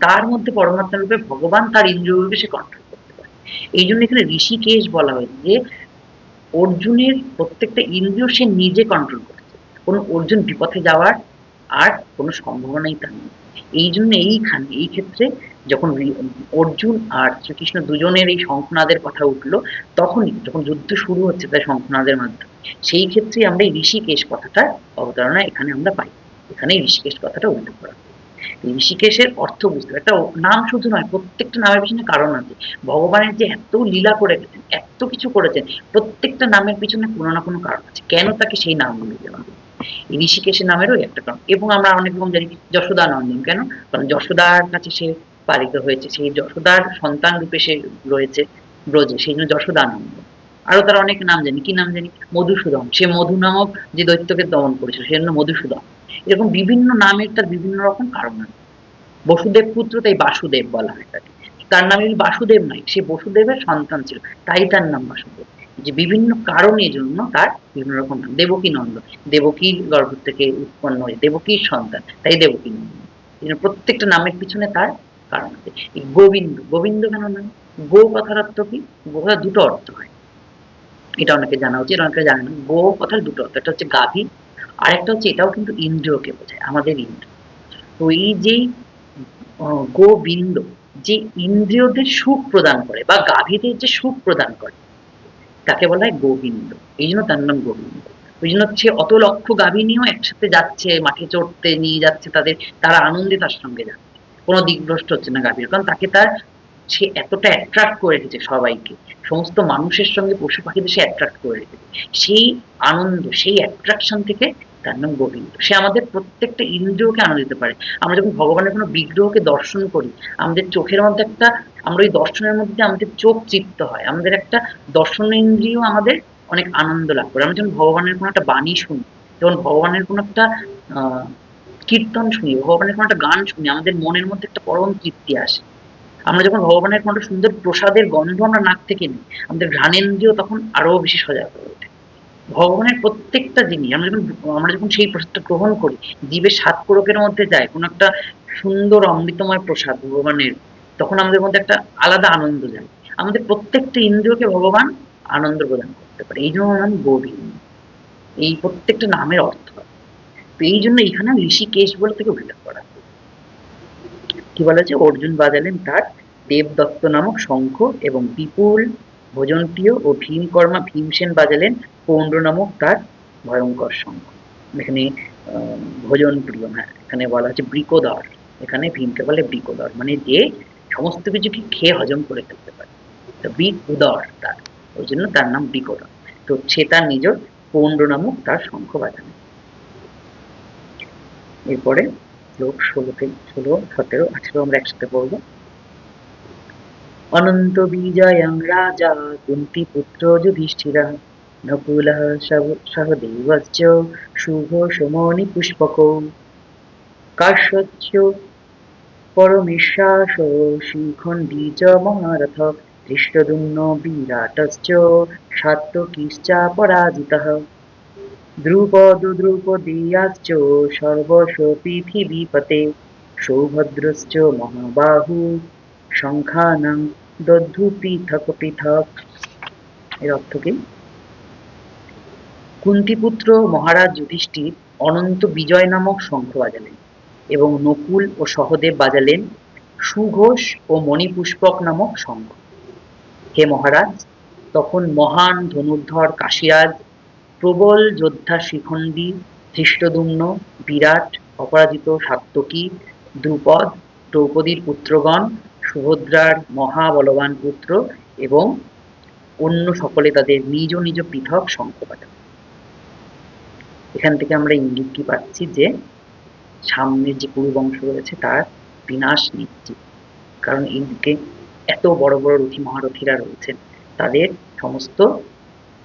তার মধ্যে পরমাত্মা রূপে ভগবান তার ইন্দ্রিয়রূপে সে কন্ট্রোল করতে পারে। এই জন্য এখানে ঋষিকেশ বলা হয়েছে যে অর্জুনের প্রত্যেকটা ইন্দ্রিয় সে নিজে কন্ট্রোল করছে, কোনো অর্জুন বিপথে যাওয়ার আর কোনো সম্ভাবনাই তার নেই। এই জন্য এইখানে এই ক্ষেত্রে যখন অর্জুন আর শ্রীকৃষ্ণ দুজনের এই শঙ্খনাদের কথা উঠলো, তখনই যখন যুদ্ধ শুরু হচ্ছে তাই শঙ্খনাদের মাধ্যমে, সেই ক্ষেত্রে আমরা এই ঋষিকেশ কথাটার অবতারণা এখানে আমরা পাই। এখানে ঋষিকেশ কথাটা উল্লেখ করা হয়। ঋষিকেশের অর্থ বুঝতে হবে, একটা নাম শুধু নয়, প্রত্যেকটা নামের পিছনে কারণ আছে। ভগবানের যে এত লীলা করে গেছেন, এত কিছু করেছেন, প্রত্যেকটা নামের পিছনে কোনো না কোনো কারণ আছে কেন তাকে সেই নামগুলো দেওয়া হলো। এই ঋষিকেশের নামেরও একটা কারণ। এবং আমরা অনেক রকম জানি যশোদানন্দন কেন, কারণ যশোদার কাছে সে পালিত হয়েছে, সেই যশোদার সন্তান রূপে সে রয়েছে ব্রজে, সেই জন্য যশোদানন্দন। আরো তার অনেক নাম জানি, কি নাম জানি, মধুসূদন, সে মধু নামক যে দৈত্যকে দমন করেছিল সেই জন্য মধুসূদন। এরকম বিভিন্ন নামের তার বিভিন্ন রকম কারণ আছে। বসুদেব পুত্র তাই বাসুদেব বলা হয় তাকে। তার নাম কিন্তু বাসুদেব নয়, সে বসুদেবের সন্তান ছিল, তাই তার নাম বাসুদেব। যে বিভিন্ন কারণের জন্য তার বিভিন্ন রকম নাম। দেবকী নন্দন, দেবকীর গর্ভ থেকে উৎপন্ন হয়ে দেবকীর সন্তান, তাই দেবকী নন্দন। প্রত্যেকটা নামের পিছনে তার কারণ আছে। এই গোবিন্দ, গোবিন্দ কেন নাম? গো কথার অর্থ কি? গো কথার দুটো অর্থ হয়, এটা অনেকে জানা উচিত, অনেকে জানে না। গো কথার দুটো অর্থ, একটা হচ্ছে গাভী, আর একটা হচ্ছে এটাও কিন্তু ইন্দ্রিয়কে বোঝায়, আমাদের ইন্দ্রিয়। তো এই যেই গোবিন্দ, যে ইন্দ্রিয়দের সুখ প্রদান করে বা গাভীদের যে সুখ প্রদান করে, তাকে বলা হয় গোবিন্দ। এই জন্য তার নাম গোবিন্দ। ওই জন্য হচ্ছে অত লক্ষ গাভী নিয়েও একসাথে যাচ্ছে, মাঠে চড়তে নিয়ে যাচ্ছে তাদের, তারা আনন্দে তার সঙ্গে যাচ্ছে, কোনো দিকভ্রষ্ট হচ্ছে না গাভীর, কারণ তাকে তার, সে এতটা অ্যাট্রাক্ট করে রেখেছে সবাইকে, সমস্ত মানুষের সঙ্গে পশু পাখিদের সে অ্যাট্রাক্ট করে রেখেছে। সেই আনন্দ, সেই অ্যাট্রাকশন থেকে তার নাম গোবিন্দ। সে আমাদের প্রত্যেকটা ইন্দ্রিয়কে আনন্দ দিতে পারে। আমরা যখন ভগবানের কোনো বিগ্রহকে দর্শন করি, আমাদের চোখের মধ্যে একটা, আমরা ওই দর্শনের মধ্যে আমাদের চোখ তৃপ্ত হয়, আমাদের একটা দর্শনেন্দ্রিয় আমাদের অনেক আনন্দ লাভ করে। আমরা যখন ভগবানের কোনো একটা বাণী শুনি, যখন ভগবানের কোনো একটা আহ কীর্তন শুনি, ভগবানের কোনো একটা গান শুনি, আমাদের মনের মধ্যে একটা পরম তৃপ্তি আসে। আমরা যখন ভগবানের কোনো একটা সুন্দর প্রসাদের গন্ধ আমরা নাক থেকে নিই, আমাদের ঘ্রাণেন্দ্রিয় তখন আরো বেশি সজাগ হয়ে ওঠে। ভগবানের প্রত্যেকটা জিনিস আমরা যখন সেই প্রসাদটা গ্রহণ করি, জীবের সাত পুরকের মধ্যে যায় কোনো একটা সুন্দর অমৃতময় প্রসাদ ভগবানের, তখন আমাদের মধ্যে একটা আলাদা আনন্দ যায়। আমাদের প্রত্যেকটা ইন্দ্রিয়কে ভগবান আনন্দ প্রদান করতে পারে, এই জন্য নাম গোবিন্দ। এই প্রত্যেকটা নামের অর্থ। তো এই জন্য এখানে ঋষিকেশ বলে থেকে উল্লেখ করা। কি বলা হচ্ছে, অর্জুন বাজালেন তার দেবদত্ত নামক শঙ্খ এবং বিপুল ভোজনপ্রিয় ও ভীমকর্মা ভীমসেন বাজালেন পৌণ্ড নামক তার ভয়ঙ্কর শঙ্খ। এখানে ভোজন প্রিয়, হ্যাঁ এখানে বলা হচ্ছে বৃকোদর, এখানে ভীমকে বলে বৃকোদর, মানে যে সমস্ত কিছুকে খেয়ে হজম করে ফেলতে পারে, বৃক উদর তার, ওই জন্য তার নাম বৃকোদর। তো সে তার নিজ পৌণ্ড নামক তার শঙ্খ বাজালেন। এরপরে শ্লোক 16, 17, 18 আমরা একসাথে পড়বো। অনন্ত বিজয়ং রাজা কুন্তিপুত্র যুধিষ্ঠিরः নকুলः সহদেবশ্চ সুঘোষমণিপুষ্পকौ কাশ্যশ্চ পরমেশ্বাস শিখণ্ডী চ মহারথ ধৃষ্টদ্যুম্ন বিরাটশ্চ সাত্যকীশ্চাপরাজিতः দ্রুপদেয়াশ্চ সর্বশ পৃথিবীপতে সৌভদ্রশ্চ মহাবাহু শঙ্খানাং দধ্যু পৃথক পৃথক। এর অর্থ কি? কুন্তিপুত্র মহারাজ যুধিষ্ঠির অনন্ত বিজয় নামক শঙ্খ বাজালেন এবং নকুল ও সহদেব বাজালেন সুঘোষ ও মণিপুষ্পক নামক শঙ্খ। হে মহারাজ, তখন মহান ধনুর্ধর কাশীরাজ, প্রবল যোদ্ধা শিখণ্ডী, ধৃষ্টদ্যুম্ন, বিরাট, অপরাজিত সাত্যকী, দ্রুপদ, দ্রৌপদীর পুত্রগণ, সুভদ্রার মহাবলবান পুত্র এবং অন্য সকলে তাদের নিজ নিজ পৃথক শঙ্খ বাজাবে। এখান থেকে আমরা ইঙ্গিত কি পাচ্ছি যে সামনের যে কুরু বংশ রয়েছে তার বিনাশ নিশ্চিত। কারণ এইদিকে এত বড় বড় রথী মহারথীরা রয়েছেন, তাদের সমস্ত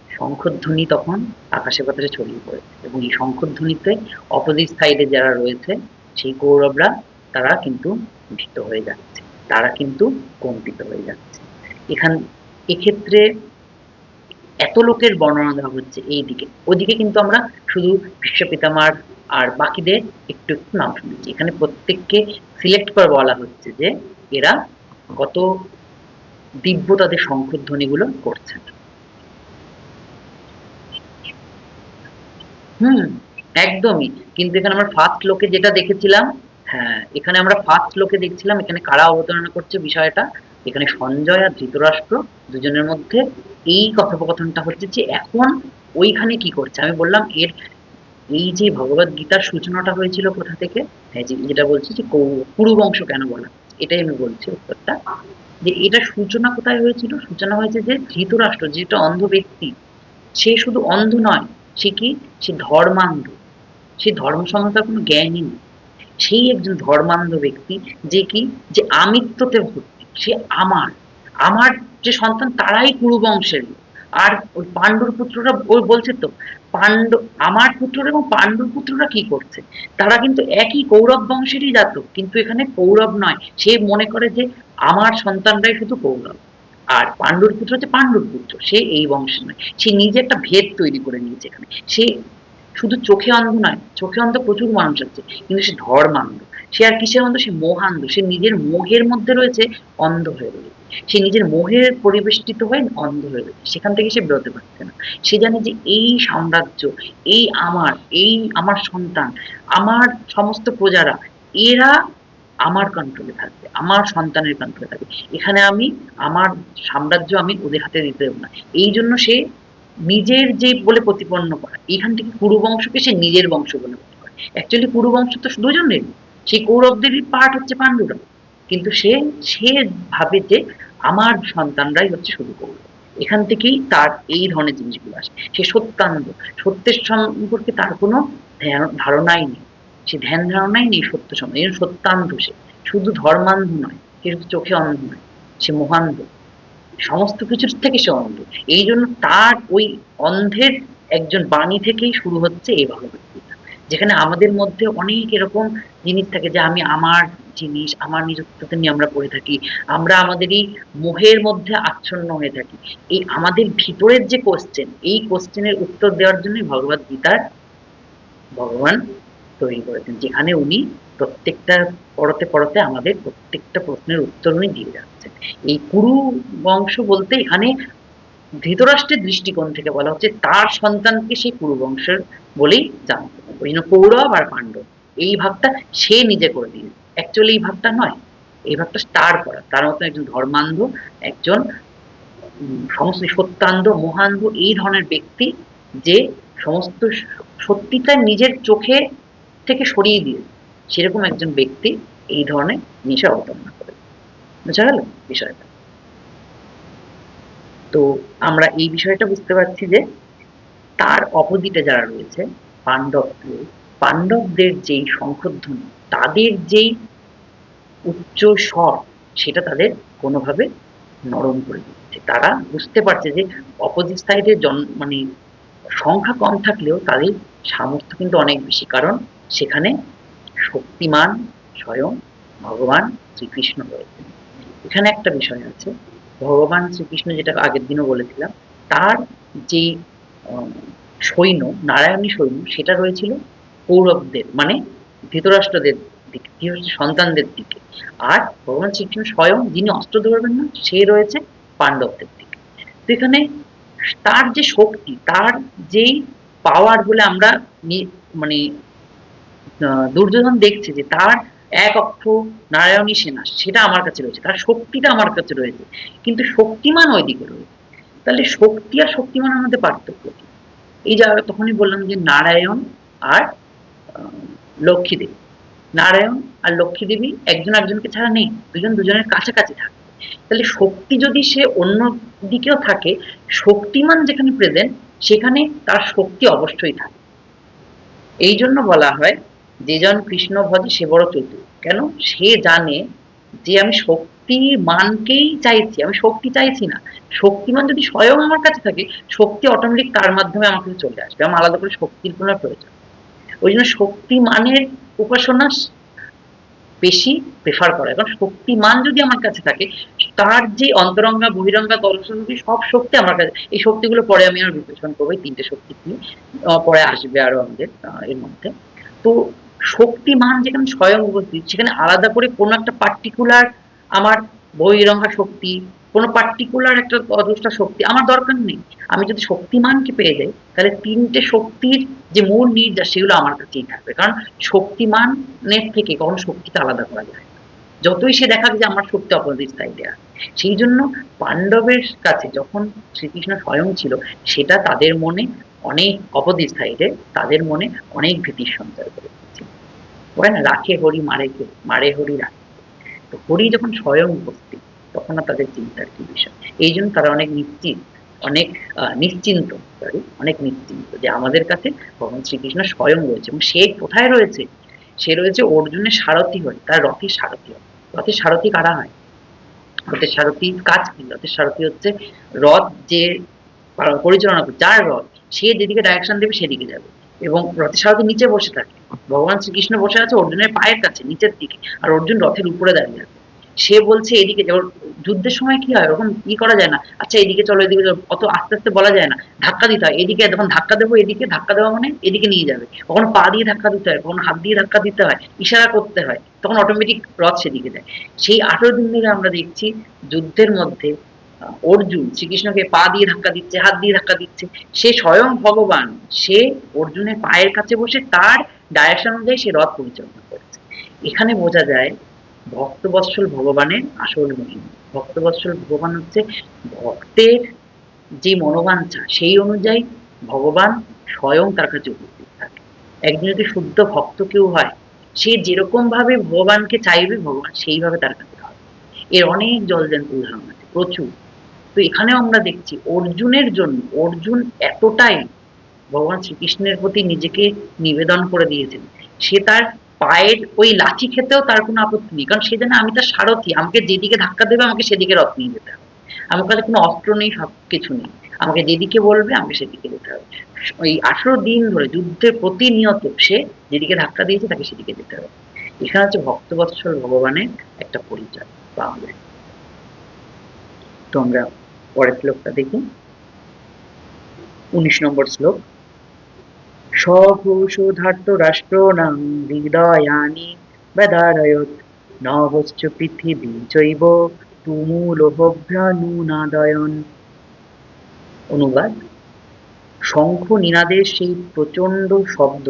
শঙ্খধ্বনি তখন আকাশে বাতাসে ছড়িয়ে পড়েছে এবং এই শঙ্খধ্বনিতে অপোজিট সাইডে যারা রয়েছে সেই কৌরবরা তারা কিন্তু ভীত হয়ে যাচ্ছে, তারা কিন্তু কম্পিত হয়ে যাচ্ছে। এক্ষেত্রে এত লোকের বর্ণনা দেওয়া হচ্ছে এইদিকে, ওদিকে কিন্তু আমরা শুধু ভীষ্ম পিতামহ আর বাকিদের একটু একটু নাম শুনেছি। এখানে প্রত্যেককে সিলেক্ট করে বলা হচ্ছে যে এরা কত দিব্য তাদের শঙ্খধ্বনিগুলো করছেন। একদমই। কিন্তু এখানে আমরা ফার্স্ট লোকে যেটা দেখেছিলাম, হ্যাঁ এখানে আমরা ফার্স্ট লোকে দেখছিলাম এখানে কারা অবতারণা করছে বিষয়টা, এখানে সঞ্জয় আর ধৃতরাষ্ট্র দুজনের মধ্যে এই কথোপকথনটা হচ্ছে যে এখন ওইখানে কি করছে। আমি বললাম এর এই যে ভগবত গীতার সূচনাটা হয়েছিল কোথা থেকে, হ্যাঁ যেটা বলছি যে কুরু বংশ কেন বলা, এটাই আমি বলছি উত্তরটা, যে এটা সূচনা কোথায় হয়েছিল। সূচনা হয়েছে যে ধৃতরাষ্ট্র যেটা অন্ধ ব্যক্তি, সে শুধু অন্ধ নয়, সে কি, সে ধর্মান্ধ, সে ধর্ম সম্বন্ধে কোনো জ্ঞানই নেই। সেই একজন ধর্মান্ধ ব্যক্তি যে কি, যে আমিত্বতে ভর্তি, সে আমার আমার যে সন্তান তারাই কুরু বংশের। আর ওই পাণ্ডুর পুত্ররা ওই বলছে তো, পাণ্ডব আমার পুত্ররা এবং পাণ্ডুর পুত্ররা কি করছে, তারা কিন্তু একই কৌরব বংশেরই জাতক, কিন্তু এখানে কৌরব নয়, সে মনে করে যে আমার সন্তানরাই শুধু কৌরব, আর পাণ্ডুর পুত্র হচ্ছে পাণ্ডুর পুত্র, সে এই বংশের নয়। সে নিজে একটা ভেদ তৈরি করে নিয়েছে এখানে। সে শুধু চোখে অন্ধ নয়, চোখে অন্ধ প্রচুর মানুষ আছে, কিন্তু সে ধর্মান্ধ। সে আর কিসের অন্ধ, সে মোহান্ধ, সে নিজের মোহের মধ্যে রয়েছে, অন্ধ হয়ে রয়েছে। সে নিজের মোহের পরিবেষ্টিত হয়ে অন্ধ হয়ে রয়েছে, সেখান থেকে সে বেরোতে পারছে না। সে জানে যে এই সাম্রাজ্য, এই আমার সন্তান, আমার সমস্ত প্রজারা, এরা আমার কন্ট্রোলে থাকবে, আমার সন্তানের কন্ট্রোলে থাকবে। এখানে আমি আমার সাম্রাজ্য আমি ওদের হাতে দিতে দেবো না। এই জন্য সে নিজের যে বলে প্রতিপন্ন করা, এখান থেকে কুরু বংশকে সে নিজের বংশ বলে মনে করে। অ্যাকচুয়ালি কুরু বংশ তো দুজনের, সেই কৌরবদেরই পার্ট হচ্ছে পাণ্ডুরা, কিন্তু সে সে ভাবে যে আমার সন্তানরাই হচ্ছে শুধু কৌরব। এখান থেকেই তার এই ধরনের জিনিসগুলো আসে। সে সত্যান্ধ, সত্যের সম্পর্কে তার কোনো ধারণাই নেই, সে ধ্যান ধারণাই নেই সত্য সম্বন্ধে। সত্যান্ধ, সে শুধু ধর্মান্ধ নয়, সে শুধু চোখে অন্ধ নয়, সে মোহান্ধ, সমস্ত কিছুর থেকে সে অন্ধ। এই জন্য তার ওই অন্ধের একজন বাণী থেকেই শুরু হচ্ছে এই ভগবদ্গীতা, যেখানে আমাদের মধ্যে অনেক এরকম জিনিস থাকে যে আমি আমার জিনিস, আমার নিজত্বতা নিয়ে আমরা পড়ে থাকি, আমরা আমাদের এই মোহের মধ্যে আচ্ছন্ন হয়ে থাকি। এই আমাদের ভিতরের যে কোশ্চেন, এই কোশ্চেনের উত্তর দেওয়ার জন্যই ভগবদ্গীতার ভগবান তৈরি করেছেন, যেখানে উনি প্রত্যেকটা পড়তে পড়তে আমাদের প্রত্যেকটা প্রশ্নের উত্তর উনি দিয়ে যাচ্ছেন। এই কুরু বংশ বলতে এখানে ধৃতরাষ্ট্রের দৃষ্টিকোণ থেকে বলা হচ্ছে তার সন্তানকে সেই কুরু বংশের বলেই জানতে হবে। ওই জন্য কৌরব আর পাণ্ডব এই ভাগটা সে নিজে করে দিয়েছে, অ্যাকচুয়ালি এই ভাগটা নয়, এই ভাগটা তার করা। তার মতো একজন ধর্মান্ধ, একজন সমস্ত সত্যান্ধ, মোহান্ধ এই ধরনের ব্যক্তি, যে সমস্ত সত্যিটা নিজের চোখে থেকে সরিয়ে দিয়ে, সেরকম একজন ব্যক্তি এই ধরনের নেশা অবতারণা করে। বোঝা গেল বিষয়টা? তো আমরা এই বিষয়টা বুঝতে পারছি যে তার অপোজিটে যারা রয়েছে পাণ্ডবদের যেই শঙ্খধ্বনি, তাদের যেই উচ্চ স্বর, সেটা তাদের কোনোভাবে নরম করে দিচ্ছে। তারা বুঝতে পারছে যে অপোজিট সাইডে মানে সংখ্যা কম থাকলেও তাদের সামর্থ্য কিন্তু অনেক বেশি, কারণ সেখানে শক্তিমান স্বয়ং ভগবান শ্রীকৃষ্ণ রয়েছেন। এখানে একটা বিষয় আছে, ভগবান শ্রীকৃষ্ণ, যেটা আগের দিনও বলেছিলাম, তার যে সৈন্য, নারায়ণী সৈন্য, সেটা রয়েছিল কৌরবদের মানে ধৃতরাষ্ট্রদের দিকে, সন্তানদের দিকে। আর ভগবান শ্রীকৃষ্ণ স্বয়ং যিনি অস্ত্র ধরবেন না, সে রয়েছে পাণ্ডবদের দিকে। তো এখানে তার যে শক্তি, তার যেই পাওয়ার বলে আমরা মানে দুর্যোধন দেখছে যে তার এক অক্ষ নারায়ণী সেনা, সেটা আমার কাছে রয়েছে, তার শক্তিটা আমার কাছে রয়েছে, কিন্তু শক্তিমান ওইদিকে রয়েছে। তাহলে শক্তি আর শক্তিমানের মধ্যে পার্থক্য কি? এই জায়গা তখনই বললাম যে নারায়ণ আর লক্ষ্মীদেব, নারায়ণ আর লক্ষ্মী দেবী একজন একজনকে ছাড়া নেই, দুজন দুজনের কাছাকাছি থাকে। তাহলে শক্তি যদি সে অন্য দিকেও থাকে, শক্তিমান যেখানে প্রেজেন্ট সেখানে তার শক্তি অবশ্যই থাকে। এই জন্য বলা হয় যে জন কৃষ্ণ ভজে সে বড় চতুর। কেন? সে জানে যে আমি শক্তিমানকেই চাইছি, আমি শক্তি চাইছি না। শক্তিমান যদি স্বয়ং আমার কাছে থাকে, শক্তি অটোমেটিক তার মাধ্যমে আমার কাছে চলে আসবে, আমার আলাদা করে শক্তির কোনো প্রয়োজন। ওই জন্য শক্তিমানের উপাসনা বেশি প্রেফার করে। কারণ শক্তিমান যদি আমার কাছে থাকে, তার যে অন্তরঙ্গা বহিরঙ্গা তলশক্তি সব শক্তি আমার কাছে। এই শক্তিগুলো পরে আমি আর বিশ্লেষণ করবো, এই তিনটে শক্তি কি পরে আসবে আরো আমাদের এর মধ্যে। তো শক্তিমান যেখানে স্বয়ং উপস্থিত, সেখানে আলাদা করে কোনো একটা পার্টিকুলার আমার বহিরঙ্গা শক্তি, কোনো পার্টিকুলার একটা অদৃষ্ট শক্তি আমার দরকার নেই। আমি যদি শক্তিমানকে পেয়ে যাই, তাহলে তিনটে শক্তির যে মূল নির্যাস সেগুলো আমার কাছেই থাকবে। কারণ শক্তিমানের থেকে কখনো শক্তিকে আলাদা করা যায় না। যতই সে দেখাক যে আমার শক্তি অপোজিট সাইডে আছে। সেই জন্য পাণ্ডবের কাছে যখন শ্রীকৃষ্ণ স্বয়ং ছিল, সেটা তাদের মনে অনেক অপোজিট সাইডে, তাদের মনে অনেক ভীতির সঞ্চার করে দিয়েছিল। বলে না, রাখে হরি মারে কে, মারে হরি রাখে। তো হরি যখন স্বয়ং উপস্থিত, তখন আর তাদের চিন্তার কি বিষয়। এই জন্য তারা অনেক নিশ্চিত, অনেক নিশ্চিন্ত, অনেক নিশ্চিন্ত যে আমাদের কাছে ভগবান শ্রীকৃষ্ণ স্বয়ং রয়েছে। এবং সে কোথায় রয়েছে? সে রয়েছে অর্জুনের সারথি হয়ে, তার রথের সারথি হয়। রথের সারথি কারা হয়? রথের সারথির কাজ কি? রথের সারথি হচ্ছে রথ যে পরিচালনা করে, যার রথ, সে যেদিকে ডাইরেকশন দেবে সেদিকে যাবে। এবং রথের সারথি নিচে বসে থাকে, ভগবান শ্রীকৃষ্ণ বসে আছে অর্জুনের পায়ের কাছে নিচের দিকে, আর অর্জুন রথের উপরে দাঁড়িয়ে আছে। সে বলছে এদিকে, যুদ্ধের সময় কি হয়, ওরকম ই করা যায় না, আচ্ছা এদিকে চলো এদিকে চলো, অত আস্তে আস্তে বলা যায় না, ধাক্কা দিতে হয়। এদিকে যখন ধাক্কা দেবো, এদিকে ধাক্কা দেওয়া মানে এদিকে নিয়ে যাবে। কখনো পা দিয়ে ধাক্কা দিতে হয়, কখনো হাত দিয়ে ধাক্কা দিতে হয়, ইশারা করতে হয়, তখন অটোমেটিক রথ সেদিকে যায়। সেই 18 দিন ধরে আমরা দেখছি যুদ্ধের মধ্যে অর্জুন শ্রীকৃষ্ণকে পা দিয়ে ধাক্কা দিচ্ছে, হাত দিয়ে ধাক্কা দিচ্ছে। সে স্বয়ং ভগবান, সে অর্জুনের পায়ের কাছে বসে তার ডাইরেকশন অনুযায়ী সে রথ পরিচালনা করছে। এখানে বোঝা যায় ভক্তবৎসল ভগবানের আসল মহিমা। ভক্তবৎসল ভগবান হচ্ছে ভক্তের যে মনোবাঞ্ছা, সেই অনুযায়ী ভগবান স্বয়ং তার কাছে উপস্থিত থাকে। একজন যদি শুদ্ধ ভক্ত কেউ হয়, সে যেরকম ভাবে ভগবানকে চাইবে, ভগবান সেইভাবে তার কাছে হবে। এর অনেক জলজ্যান্ত উদাহরণ আছে, প্রচুর। তো এখানেও আমরা দেখছি অর্জুনের জন্য, অর্জুন এতটাই ভগবান শ্রীকৃষ্ণের প্রতি নিজেকে নিবেদন করে দিয়েছেন, সে তার পায়ের ওই লাঠি খেতেও তার কোনো আপত্তি নেই। কারণ সে জানে আমি তার সারথি, আমাকে যেদিকে ধাক্কা দেবে আমাকে সেদিকে রথ নিয়ে যেতে হবে। আমার কাছে কোনো অস্ত্র নেই, সব কিছু নেই, আমাকে যেদিকে বলবে আমাকে সেদিকে যেতে হবে। ওই 18 দিন ধরে যুদ্ধে প্রতিনিয়ত সে যেদিকে ধাক্কা দিয়েছে তাকে সেদিকে যেতে হবে। এখানে হচ্ছে ভক্তবৎসল ভগবানের একটা পরিচয় পাওয়া যায়। তো আমরা পরের শ্লোকটা দেখি, 19 নম্বর শ্লোক। সঘোষধার্তরাষ্ট্রাণাং হৃদয়ানি ব্যদারয়ৎ নভশ্চ পৃথিবী চৈব তুমুলভ্রানুনাদয়ন। অনুবাদ: শঙ্খ নিনাদের সেই প্রচণ্ড শব্দ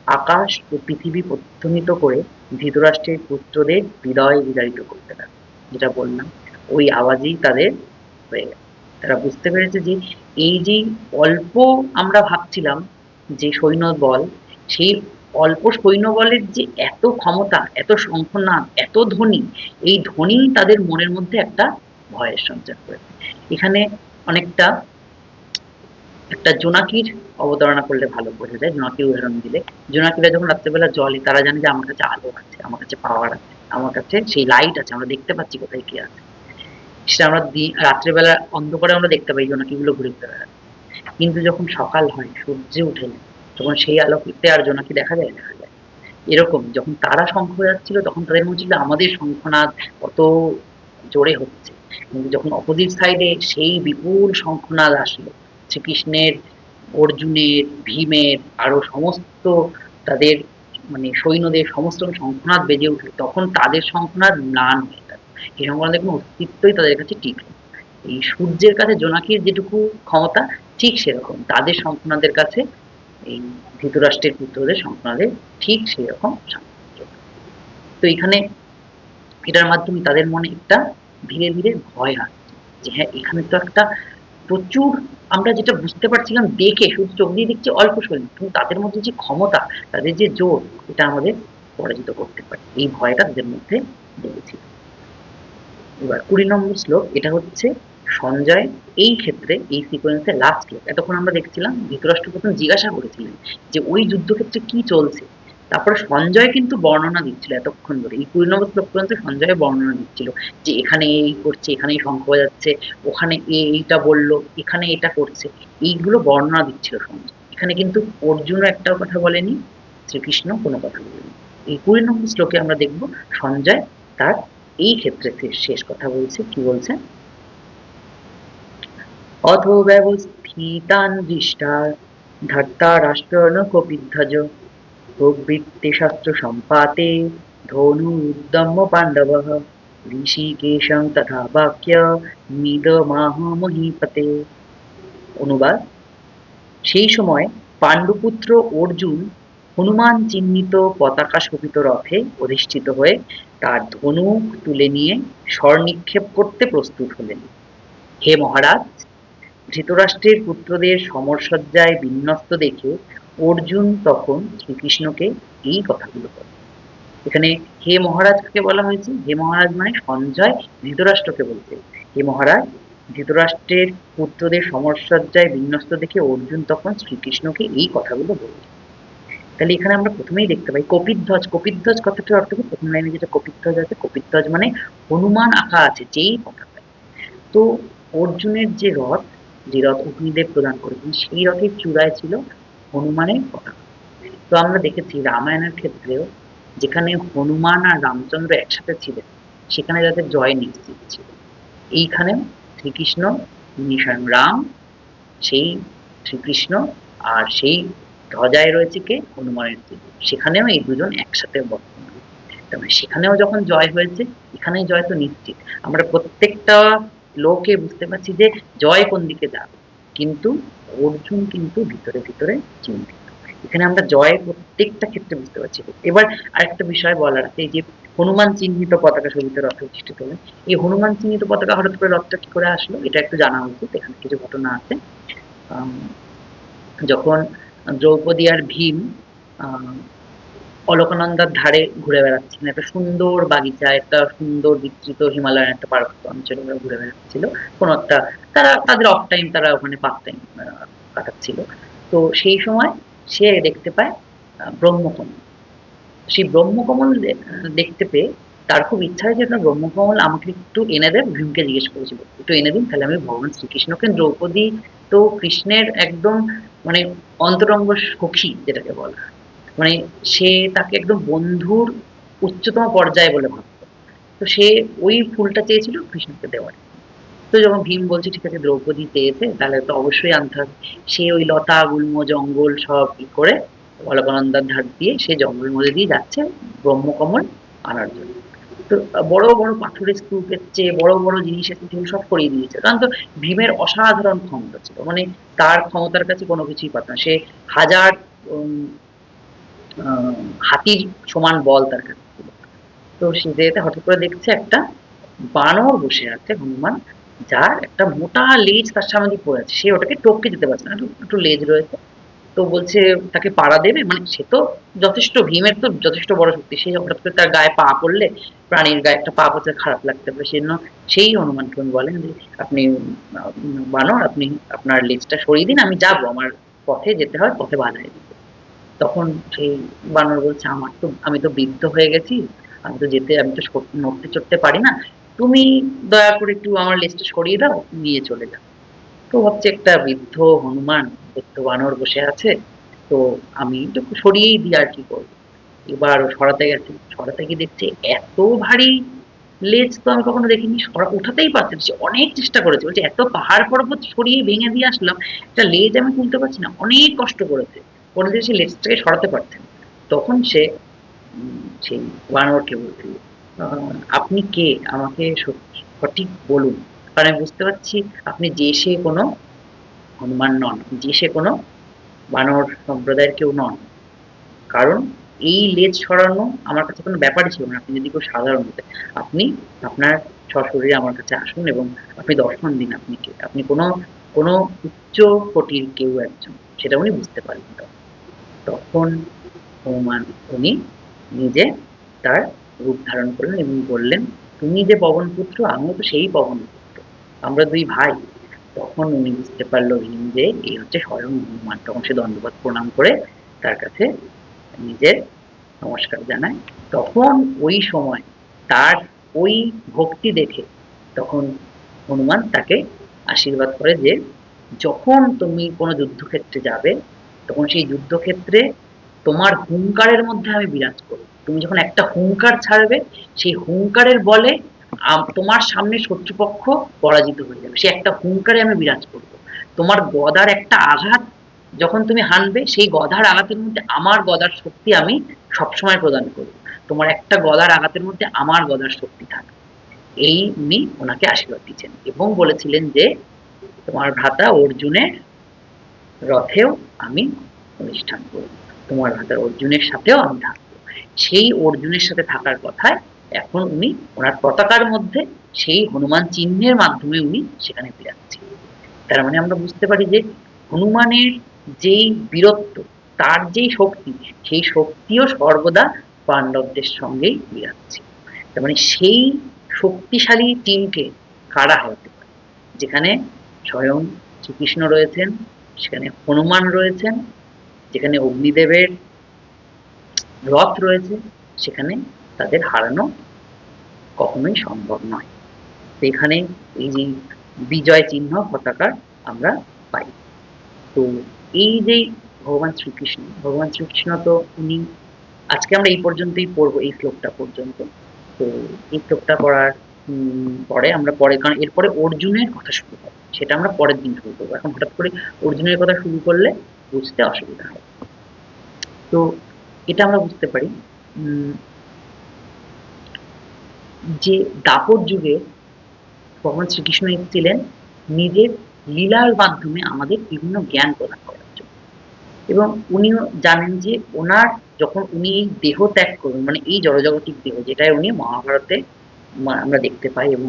আকাশ ও পৃথিবী প্রধ্বনিত করে ধৃতরাষ্ট্রের পুত্রদের হৃদয় বিদারিত করতে থাকে। যেটা বললাম, ওই আওয়াজেই তাদের হয়ে গেছে। তারা বুঝতে পেরেছে যে এই যে অল্প আমরা ভাবছিলাম যে সৈন্যবল, সেই অল্প সৈন্যবলের যে এত ক্ষমতা, এত শঙ্খনাদ, এত ধ্বনি, এই ধ্বনি তাদের মনের মধ্যে একটা ভয়ের সঞ্চার করেছে। এখানে অনেকটা একটা জোনাকির অবতারণা করলে ভালো বোঝা যায়। জোনাকির উদাহরণ দিলে, জোনাকিরা যখন রাত্রেবেলা জ্বলে, তারা জানে যে আমার কাছে আলো আছে, আমার কাছে পাওয়ার আছে, আমার কাছে সেই লাইট আছে, আমরা দেখতে পাচ্ছি কোথায় কি আছে। সেটা আমরা রাত্রেবেলা অন্ধকারে আমরা দেখতে পাই জোনাকিগুলো ঘুরে ঘুরে বেড়াচ্ছে। কিন্তু যখন সকাল হয়, সূর্য উঠে, তখন সেই আলোতে আর জোনাকি দেখা যায়? দেখা যায়। এরকম যখন তারা শঙ্খ বাজাচ্ছিল, তখন তাদের মনে হচ্ছিল আমাদের শঙ্খনাদ কত জোরে হচ্ছে। কিন্তু যখন অপোজিট সাইডে সেই বিপুল শঙ্খনাদ আসলো, শ্রীকৃষ্ণের, অর্জুনের, ভীমের, আরো সমস্ত তাদের মানে সৈন্যদের সমস্ত শঙ্খনাদ বেজে উঠলো, তখন তাদের শঙ্খনাদ ম্লান হয়ে গেল। এই শঙ্খনাদের কোনো অস্তিত্বই তাদের কাছে টিকলো। এই সূর্যের কাছে জোনাকির যেটুকু ক্ষমতা, ঠিক সেরকম তাদের শঙ্খনাদের কাছে এই ধৃতরাষ্ট্রের পুত্রদের শঙ্খনাদের ঠিক সেরকম সামর্থ্য। তো এখানে এটার মাধ্যমে তাদের মনে একটা ধীরে ধীরে ভয় আসছে যে হ্যাঁ, এখানে তো একটা প্রচুর, আমরা যেটা বুঝতে পারছিলাম দেখে, শুধু চোখ দিয়ে দেখছি অল্প সৈন্য, কিন্তু তাদের মধ্যে যে ক্ষমতা, তাদের যে জোর, এটা আমাদের পরাজিত করতে পারি, এই ভয়টা তাদের মধ্যে লেগেছিল। এবার 20 নম্বর শ্লোক, এটা হচ্ছে সঞ্জয় এই ক্ষেত্রে এই সিকোয়েন্সের লাস্ট শ্লোক। এতক্ষণ আমরা দেখছিলাম ধৃতরাষ্ট্র প্রথম জিজ্ঞাসা করেছিলেন যে ওই যুদ্ধক্ষেত্রে কি চলছে, তারপরে সঞ্জয় কিন্তু বর্ণনা দিচ্ছিল এতক্ষণ ধরে, এই 20 নম্বর শ্লোক পর্যন্ত সঞ্জয় বর্ণনা দিচ্ছিল যে এখানে এই করছে, এখানে এই শঙ্খ বাজাচ্ছে, ওখানে এইটা বললো, এখানে এটা করছে, এইগুলো বর্ণনা দিচ্ছিল সঞ্জয়। এখানে কিন্তু অর্জুনও একটাও কথা বলেনি, শ্রীকৃষ্ণ কোনো কথা বলেনি। এই 20 নম্বর শ্লোকে আমরা দেখব সঞ্জয় তার এই ক্ষেত্রে শেষ কথা বলছে, কি বলছে, অথ ব্যবস্থিতান দৃষ্টা ধার্তা রাষ্ট্র ন কপিধ্বজ প্রবৃত্তি শাস্ত্র সম্পাতে ধনুর্দম্য পাণ্ডবঃ ঋষিকেশং তথা বাক্য নিদমাহ মহীপতে। অনুবাদ, সেই সময় পাণ্ডুপুত্র অর্জুন হনুমান চিহ্নিত পতাকা শোভিত রথে অধিষ্ঠিত হয়ে তার ধনুক তুলে নিয়ে স্বর নিক্ষেপ করতে প্রস্তুত হলেন। হে মহারাজ, ধৃতরাষ্ট্রের পুত্রদের সমরসজ্জায় বিন্যস্ত দেখে অর্জুন তখন শ্রীকৃষ্ণকে এই কথাগুলো বলেন। এখানে হে মহারাজ কাকে বলা হয়েছে? হে মহারাজ মানে সঞ্জয় ধৃতরাষ্ট্রকে বলছে, হে মহারাজ, ধৃতরাষ্ট্রের পুত্রদের সমরসজ্জায় বিন্যস্ত দেখে অর্জুন তখন শ্রীকৃষ্ণকে এই কথাগুলো বলছে। তাহলে এখানে আমরা প্রথমেই দেখতে পাই কপিধ্বজ। কপিধ্বজ কথাটার অর্থ কি? প্রথম লাইনে যেটা কপিধ্বজ আছে, কপিধ্বজ মানে হনুমান আঁকা আছে যেই পতাকায়। তো অর্জুনের যে রথ, যে রথ অগ্নিদেব প্রদান করেছেন, সেই রথের চূড়ায় ছিল হনুমানের পতাকা। তো আমরা দেখেছি রামায়ণের ক্ষেত্রেও যেখানে হনুমান আর রামচন্দ্র একসাথে ছিলেন, সেখানে যাদের জয় নিশ্চিত ছিল। এইখানে শ্রীকৃষ্ণ, যিনি স্বয়ং রাম, সেই শ্রীকৃষ্ণ, আর সেই ধ্বজায় রয়েছে কে? হনুমানের তীর। সেখানেও এই দুজন একসাথে বর্তমান। তবে সেখানেও যখন জয় হয়েছে, এখানে জয় তো নিশ্চিত। আমরা প্রত্যেকটা লোকে বুঝতে পারছি যে জয় কোন দিকে যাবে, কিন্তু অর্জুন কিন্তু ভিতরে ভিতরে চিন্তিত। এখানে আমরা জয় প্রত্যেকটা ক্ষেত্রে বুঝতে পারছি। এবার আরেকটা বিষয় বলার আছে, এই যে হনুমান চিহ্নিত পতাকা শোভিত রথে অধিষ্ঠিত হলেন, এই হনুমান চিহ্নিত পতাকা হঠাৎ করে রথটা কি করে আসলো, এটা একটু জানা উচিত। এখানে কিছু ঘটনা আছে। যখন দ্রৌপদী আর ভীম অলকানন্দার ধারে ঘুরে বেড়াচ্ছিলেন, একটা সুন্দর বাগিচা, একটা সুন্দর বিস্তৃত হিমালয়ের একটা পার্বত্য অঞ্চলে ওরা ঘুরে বেড়াচ্ছিল, কোনো একটা, তারা তাদের অফ টাইম, তারা ওখানে পাস টাইম কাটাচ্ছিল। তো সেই সময় সে দেখতে পায় ব্রহ্মকমল। সেই ব্রহ্মকমল দেখতে পেয়ে তার খুব ইচ্ছা হয় যে একটা ব্রহ্মকমল আমাকে একটু এনে দেন। ভীমকে জিজ্ঞেস করেছিল, একটু এনে দিন, তাহলে আমি ভগবান শ্রীকৃষ্ণকে, দ্রৌপদী তো কৃষ্ণের একদম মানে অন্তরঙ্গ সখী যেটাকে বলা হয়, মানে সে তাকে একদম বন্ধুর উচ্চতম পর্যায়ে বলে ভাবত। তো সে ওই ফুলটা চেয়েছিল কৃষ্ণকে দেওয়ার। তো যখন ভীম বলছে ঠিক আছে দ্রৌপদী চেয়েছে, তাহলে তো অবশ্যই আনতে হবে। সে ওই লতা গুল্ম জঙ্গল সব ই করে অলকানন্দার ধার দিয়ে সে জঙ্গলের মধ্যে দিয়ে যাচ্ছে ব্রহ্মকমল আনার জন্য। তো বড় বড় পাথরের স্তূপ এসছে, বড় বড় জিনিস এসছে, সেগুলো সব করিয়ে দিয়েছে, কারণ তো ভীমের অসাধারণ ক্ষমতা ছিল, মানে তার ক্ষমতার কাছে কোনো কিছুই পারত না। সে হাজার হাতির সমান বল তার কাছে ছিল। তো সে যেতে হঠাৎ করে দেখছে একটা বানর বসে আছে, হনুমান, যার একটা মোটা লেজ তার সামনে দিয়ে পড়ে আছে। সে ওটাকে টপকে যেতে পারছে না, একটু একটু লেজ রয়েছে। তো বলছে তাকে পাড়া দেবে, মানে সে তো যথেষ্ট, ভীমের তো যথেষ্ট বড় শক্তি, সে হঠাৎ করে তার গায়ে পা পড়লে, প্রাণীর গায়ে একটা পা পড়তে খারাপ লাগতে পারে, সেজন্য সেই হনুমানকে বলেন যে আপনি বানর, আপনি আপনার লেজটা সরিয়ে দিন, আমি যাবো, আমার পথে যেতে হয়, পথে বাধাই দিতে। তখন সেই বানর বলছে আমার তো, আমি তো বৃদ্ধ হয়ে গেছি, আমি তো যেতে, আমি তো নড়তে চড়তে পারি না, তুমি দয়া করে একটু আমার লেজটা সরিয়ে দাও, নিয়ে চলে যাও। তো হচ্ছে একটা বৃদ্ধ হনুমান, বৃদ্ধ বানর বসে আছে, তো আমি একটু সরিয়েই দিই, আর কি করবো। এবার ও সরাতে গেছে, সরাতে গিয়ে দেখছে এত ভারী লেজ তো আমি কখনো দেখিনি, উঠাতেই পারছে না। সে অনেক চেষ্টা করেছে, বলছে এত পাহাড় পর্বত সরিয়ে ভেঙে দিয়ে আসলাম, একটা লেজ আমি তুলতে পারছি না, অনেক কষ্ট করেছে, করে দিয়ে সে লেজটাকে সরাতে পারছে না। তখন সে সেই বানরকে বলছে, আপনি কে, আমাকে সঠিক বলুন, কারণ আমি বুঝতে পারছি আপনি যে সে কোনো হনুমান নন, যে সে কোনো বানর সম্প্রদায়ের কেউ নন, কারণ এই লেজ সরানো আমার কাছে কোনো ব্যাপারই ছিল না। আপনি যদি কেউ সাধারণ হতেন, আপনি আপনার সশরীরে আমার কাছে আসুন এবং আপনি দর্শন দিন, আপনি কে, আপনি কোনো কোনো উচ্চ কোটির কেউ একজন, সেটা উনি বুঝতে পারলেন। তখন হনুমান, উনি নিজে তার রূপ ধারণ করলেন এবং বললেন, তুমি যে পবন পুত্র, আমিও তো সেই পবন পুত্র, আমরা দুই ভাই। তখন উনি বুঝতে পারলো ভীম যে এই হচ্ছে স্বয়ং হনুমান। তখন সে দণ্ডবত প্রণাম করে তার কাছে নিজের নমস্কার জানায়। তখন ওই সময় তার ওই ভক্তি দেখে তখন হনুমান তাকে আশীর্বাদ করে যে যখন তুমি কোনো যুদ্ধক্ষেত্রে যাবে, তখন সেই যুদ্ধক্ষেত্রে তোমার হুঙ্কারের মধ্যে আমি বিরাজ করব। তুমি যখন একটা হুঙ্কার ছাড়বে, সেই হুঙ্কারের বলে তোমার সামনে শত্রুপক্ষ পরাজিত হয়ে যাবে। সে একটা হুঙ্কারে আমি বিরাজ করব। তোমার গদার একটা আঘাত যখন তুমি হানবে, সেই গদার আঘাতের মধ্যে আমার গদার শক্তি আমি সবসময় প্রদান করব। তোমার একটা গদার আঘাতের মধ্যে আমার গদার শক্তি থাকবে। এই উনি ওনাকে আশীর্বাদ দিচ্ছেন এবং বলেছিলেন যে তোমার ভ্রাতা অর্জুনের রথেও আমি অনুষ্ঠান করব, তোমার ভ্রাতা অর্জুনের সাথেও আমি থাকবো। সেই অর্জুনের সাথে থাকার কথায় এখন উনি ওনার পতাকার মধ্যে সেই হনুমান চিহ্নের মাধ্যমে উনি সেখানে বিরাজছেন। তার মানে আমরা বুঝতে পারি যে হনুমানের যেই বীরত্ব, তার যেই শক্তি, সেই শক্তিও সর্বদা পাণ্ডবদের সঙ্গেই বিরাজছে। তার মানে সেই শক্তিশালী টিমকে কারা হারাতে পারে? যেখানে স্বয়ং শ্রীকৃষ্ণ রয়েছেন, সেখানে হনুমান রয়েছেন, যেখানে অগ্নিদেবের রথ রয়েছে, সেখানে তাদের হারানো কখনোই সম্ভব নয়। সেখানে এই যে বিজয় চিহ্ন পতাকা আমরা পাই। তো এই যে ভগবান শ্রীকৃষ্ণ তো উনি, আজকে আমরা এই পর্যন্তই পড়বো, এই শ্লোকটা পর্যন্ত। তো এই শ্লোকটা পড়ার পরে আমরা পরে, কারণ এরপরে অর্জুনের কথা শুরু হবে, সেটা আমরা পরের দিন শুরু করবো। এখন হঠাৎ করে অর্জুনের কথা শুরু করলে বুঝতে অসুবিধা হয়। তো এটা আমরা বুঝতে পারি যে দাপর যুগে ভগবান শ্রীকৃষ্ণ এসেছিলেন নিজের লীলার মাধ্যমে আমাদের বিভিন্ন জ্ঞান প্রদান করার জন্য। এবং উনিও জানেন যে ওনার যখন উনি এই দেহ ত্যাগ করবেন, মানে এই জড়জাগতিক দেহ, যেটায় উনি মহাভারতে আমরা দেখতে পাই এবং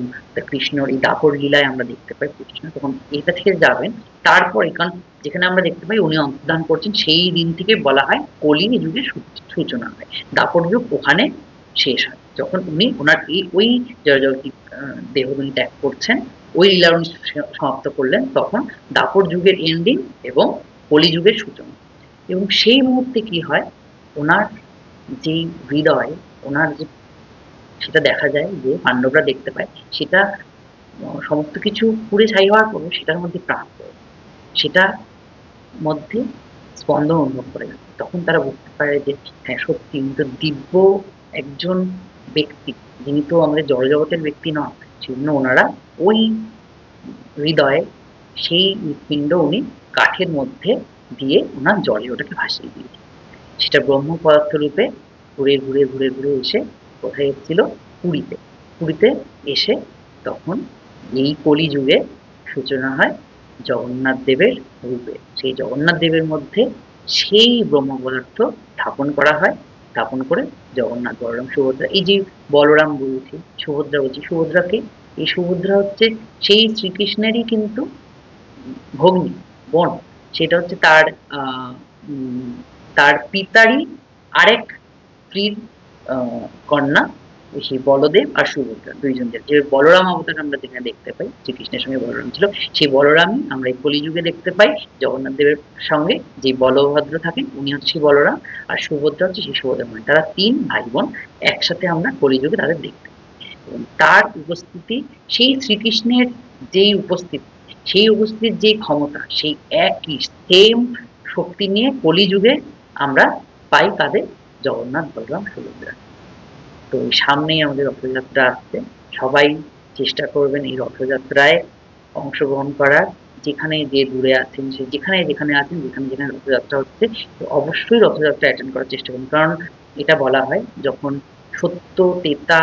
কৃষ্ণর এই দাপর লীলায় আমরা দেখতে পাই কৃষ্ণ তখন এটা থেকে যাবেন। তারপরে কারণ যেখানে আমরা দেখতে পাই উনি অন্তর্ধান করছেন, সেই দিন থেকে বলা হয় কলি যুগের সূচনা হয়। দাপর যুগ ওখানে শেষ হয় যখন উনি ওনার এই ওই জড়জাগতিক দেহ উনি ত্যাগ করছেন, ওই লীলা উনি সমাপ্ত করলেন, তখন দাপর যুগের এন্ডিং এবং কলিযুগের সূচনা। এবং সেই মুহূর্তে কি হয়, ওনার যেই হৃদয়, ওনার যে সেটা দেখা যায় যে পাণ্ডবরা দেখতে পায়, সেটা সমস্ত কিছু পুড়ে ছাই হওয়ার পরও সেটার মধ্যে প্রাণ রয়েছে, সেটার মধ্যে স্পন্দন অনুভব করে না। তখন তারা বুঝতে পারে যে হ্যাঁ সত্যি উনি তো দিব্য একজন ব্যক্তি, যিনি তো আমাদের জড়জগতের ব্যক্তি নন। সেজন্য ওনারা ওই হৃদয়ে সেই হৃৎপিণ্ড উনি কাঠের মধ্যে দিয়ে ওনার জলে ওটাকে ভাসিয়ে দিয়েছে। সেটা ব্রহ্ম পদার্থ রূপে ঘুরে ঘুরে ঘুরে ঘুরে এসে কোথায় এসেছিল? পুরীতে। পুরীতে এসে তখন এই কলিযুগে সূচনা হয় জগন্নাথ দেবের রূপে। সেই জগন্নাথ দেবের মধ্যে সেই ব্রহ্ম পদার্থ স্থাপন করা হয়। স্থাপন করে জগন্নাথ, বলরাম, সুভদ্রা, এই যে বলরাম বলছি, সুভদ্রা বলছি, সুভদ্রাকে, এই সুভদ্রা হচ্ছে সেই শ্রীকৃষ্ণেরই কিন্তু ভগ্নী, বোন। সেটা হচ্ছে তার আহ উম তার পিতারই আরেক স্ত্রীর কন্যা, সেই বলদেব আর সুভদ্রা দুইজনদের। যে বলরাম অবতার আমরা যেখানে দেখতে পাই, শ্রীকৃষ্ণের সঙ্গে বলরাম ছিল, সেই বলরামই আমরা এই কলিযুগে দেখতে পাই জগন্নাথ দেবের সঙ্গে। যে বলভদ্র থাকেন উনি হচ্ছে সেই বলরাম, আর সুভদ্রা হচ্ছে সেই সুভদ্রা। মানে তারা তিন ভাই বোন, একসাথে আমরা কলিযুগে তাদের দেখতে পাই। এবং তার উপস্থিতি, সেই শ্রীকৃষ্ণের যেই উপস্থিতি, সেই উপস্থিতির যে ক্ষমতা, সেই একই সেম শক্তি নিয়ে কলিযুগে আমরা পাই কাদের? জগন্নাথ, বলরাম, সুভদ্রা। তো সামনেই আমাদের রথযাত্রা আসছে, সবাই চেষ্টা করবেন এই রথযাত্রায় অংশগ্রহণ করার। যেখানে যে দূরে আছেন, সে যেখানে যেখানে আছেন, যেখানে যেখানে রথযাত্রা হচ্ছে, তো অবশ্যই রথযাত্রা অ্যাটেন্ড করার চেষ্টা করুন। কারণ এটা বলা হয় যখন সত্য ত্রেতা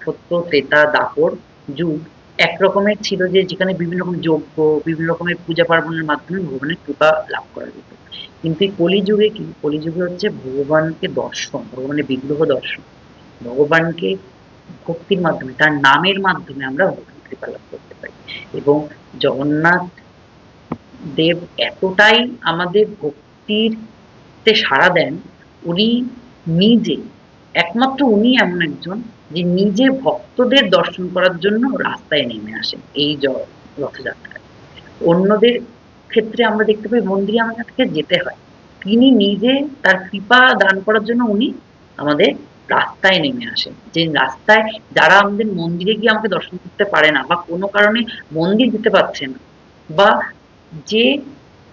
সত্য ত্রেতা দাপর যুগ এক রকমের ছিল, যে যেখানে বিভিন্ন রকম যজ্ঞ, বিভিন্ন রকমের পূজা পার্বণের মাধ্যমে ভগবানের কৃপা লাভ করা যেত। কিন্তু এই কলিযুগে কি, কলিযুগে হচ্ছে ভগবানকে দর্শন, ভগবানের বিগ্রহ দর্শন, ভগবানকে ভক্তির মাধ্যমে, তার নামের মাধ্যমে আমরা ভগবানের কৃপা লাভ করতে পারি। এবং জগন্নাথ দেব এতটাই আমাদের ভক্তির তে সাড়া দেন, উনি নিজে একমাত্র উনি এমন একজন যে নিজে ভক্তদের দর্শন করার জন্য রাস্তায় নেমে আসেন এই রথযাত্রায়। অন্যদের ক্ষেত্রে আমরা দেখতে পাই মন্দিরে আমাদেরকে যেতে হয়। তিনি নিজে তার কৃপা দান করার জন্য উনি আমাদের রাস্তায় নেমে আসেন। যে রাস্তায় যারা আমাদের মন্দিরে গিয়ে আমাকে দর্শন করতে পারে না বা কোনো কারণে মন্দির যেতে পারছে না, বা যে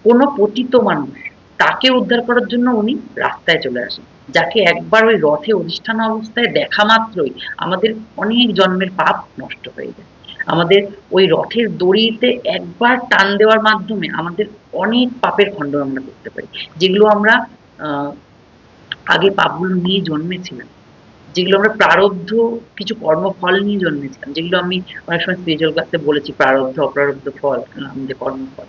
কোনো পতিত মানুষ তাকে উদ্ধার করার জন্য উনি রাস্তায় চলে আসেন। যাকে একবার ওই রথে অধিষ্ঠান অবস্থায় দেখা মাত্রই আমাদের অনেক জন্মের পাপ নষ্ট হয়ে যায়। আমাদের ওই রথের দড়িতে একবার টান দেওয়ার মাধ্যমে আমাদের অনেক পাপের খণ্ডন আমরা করতে পারি। যেগুলো আমরা আহ আগে পাপগুলো নিয়ে জন্মেছিলাম, যেগুলো আমরা প্রারব্ধ কিছু কর্মফল নিয়ে জন্মেছিলাম, যেগুলো আমি অনেক সময় স্পিরিচুয়াল ক্লাসে বলেছি, প্রারব্ধ অপ্রারব্ধ ফল, আমাদের কর্মফল।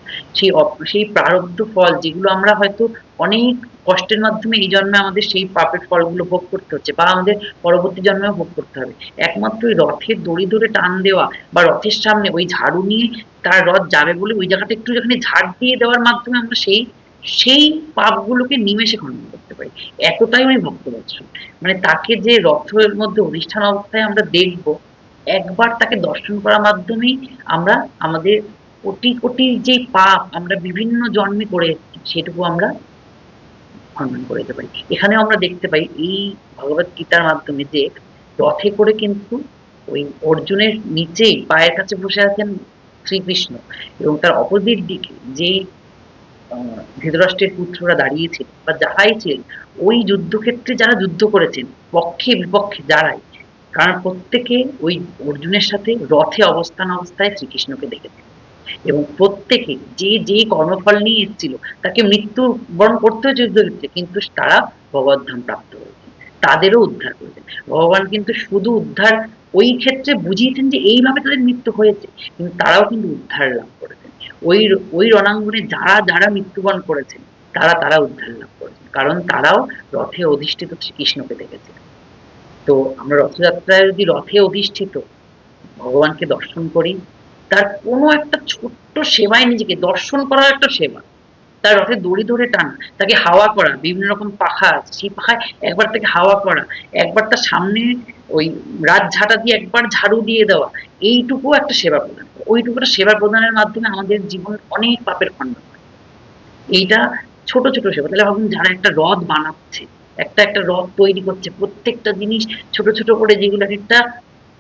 সেই প্রারব্ধ ফল যেগুলো আমরা হয়তো অনেক কষ্টের মাধ্যমে এই জন্মে আমাদের সেই পাপের ফলগুলো ভোগ করতে হচ্ছে বা আমাদের পরবর্তী জন্মেও ভোগ করতে হবে। একমাত্র ওই রথের দড়ি ধরে টান দেওয়া বা রথের সামনে ওই ঝাড়ু নিয়ে তার রথ যাবে বলে ওই জায়গাটা একটু যেখানে ঝাড় দিয়ে দেওয়ার মাধ্যমে আমরা সেই সেই পাপগুলোকে নিমেষে খণ্ডন করতে পারি। এতটাই উনি ভক্তবৎসল। মানে তাকে যে রথের মধ্যে অধিষ্ঠান অবস্থায় আমরা দেখব, একবার তাকে দর্শন করার মাধ্যমেই আমরা আমাদের কোটি কোটি যে পাপ আমরা বিভিন্ন জন্মে করে এসেছি সেটুকু আমরা খণ্ডন করে দিতে পারি। এখানেও আমরা দেখতে পাই এই ভগবত গীতার মাধ্যমে যে রথে করে কিন্তু ওই অর্জুনের নিচেই পায়ের কাছে বসে আছেন শ্রীকৃষ্ণ, এবং তার অপোজিট দিকে যেই ধৃতরাষ্ট্রের পুত্ররা দাঁড়িয়েছিল বা যারাই ছিলেন ওই যুদ্ধক্ষেত্রে যারা যুদ্ধ করেছেন, পক্ষে বিপক্ষে যারাই, কারণ প্রত্যেকে ওই অর্জুনের সাথে রথে অবস্থায় শ্রীকৃষ্ণকে দেখেছে, এবং প্রত্যেকে যে যে কর্মফল নিয়ে এসেছিল তাকে মৃত্যু বরণ করতে হয়েছে যুদ্ধক্ষেত্রে, কিন্তু তারা ভগবদ্ধাম প্রাপ্ত হয়েছে, তাদেরও উদ্ধার করেছেন ভগবান। কিন্তু শুধু উদ্ধার ওই ক্ষেত্রে বুঝিয়েছেন যে এইভাবে তাদের মৃত্যু হয়েছে, কিন্তু তারাও কিন্তু উদ্ধার লাভ করেছেন। ওই ওই রণাঙ্গনে যারা যারা মৃত্যুবরণ করেছেন তারা তারা উদ্ধার লাভ করেছেন, কারণ তারাও রথে অধিষ্ঠিত শ্রীকৃষ্ণকে দেখেছেন। তো আমরা রথযাত্রায় যদি রথে অধিষ্ঠিত ভগবানকে দর্শন করি, তার কোনো একটা ছোট্ট সেবায় নিজেকে দর্শন করার একটা সেবা, তার রথে দড়ি ধরে টানা, তাকে হাওয়া করা, বিভিন্ন রকম পাখা আছে সেই পাখায় একবার তাকে হাওয়া করা, একবার তার সামনে ওই রাজঝাঁটা দিয়ে একবার ঝাড়ু দিয়ে দেওয়া, এইটুকু একটা সেবা প্রদান, ওইটুকু একটা সেবা প্রদানের মাধ্যমে আমাদের জীবন অনেক পাপের খণ্ডন হয়। এইটা ছোট ছোট সেবা। তাহলে ভাবুন যারা একটা রথ বানাচ্ছে, একটা একটা রথ তৈরি করছে, প্রত্যেকটা জিনিস ছোট ছোট করে যেগুলো একটা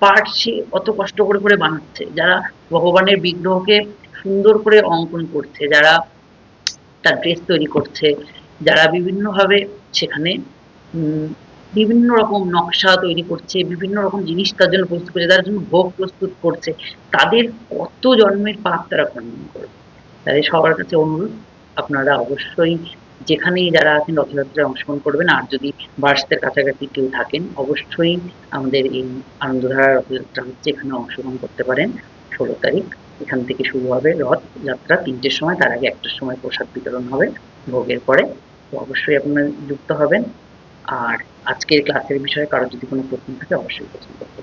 পার্ট সে অত কষ্ট করে করে বানাচ্ছে, যারা ভগবানের বিগ্রহকে সুন্দর করে অঙ্কন করছে, যারা তার ড্রেস তৈরি করছে, যারা বিভিন্নভাবে সেখানে বিভিন্ন রকম নকশা তৈরি করছে, বিভিন্ন রকম জিনিস তার জন্য প্রস্তুত করছে, তার জন্য ভোগ প্রস্তুত করছে, তাদের কত জন্মের পাপ তারা খণ্ডন করবে। তাই সবার কাছে অনুরোধ, আপনারা অবশ্যই যেখানেই যারা আছেন রথযাত্রায় অংশগ্রহণ করবেন, আর যদি বার্ষিকের কাছাকাছি কেউ থাকেন অবশ্যই আমাদের এই আনন্দধারা রথযাত্রা হচ্ছে, এখানে অংশগ্রহণ করতে পারেন। 16 তারিখ এখান থেকে শুরু হবে রথযাত্রা 3টের সময়, তার আগে 1টার সময় প্রসাদ বিতরণ হবে ভোগের পরে। তো অবশ্যই আপনারা যুক্ত হবেন। আর আজকের ক্লাসের বিষয়ে কারো যদি কোনো প্রশ্ন থাকে অবশ্যই প্রশ্ন করতে পারেন।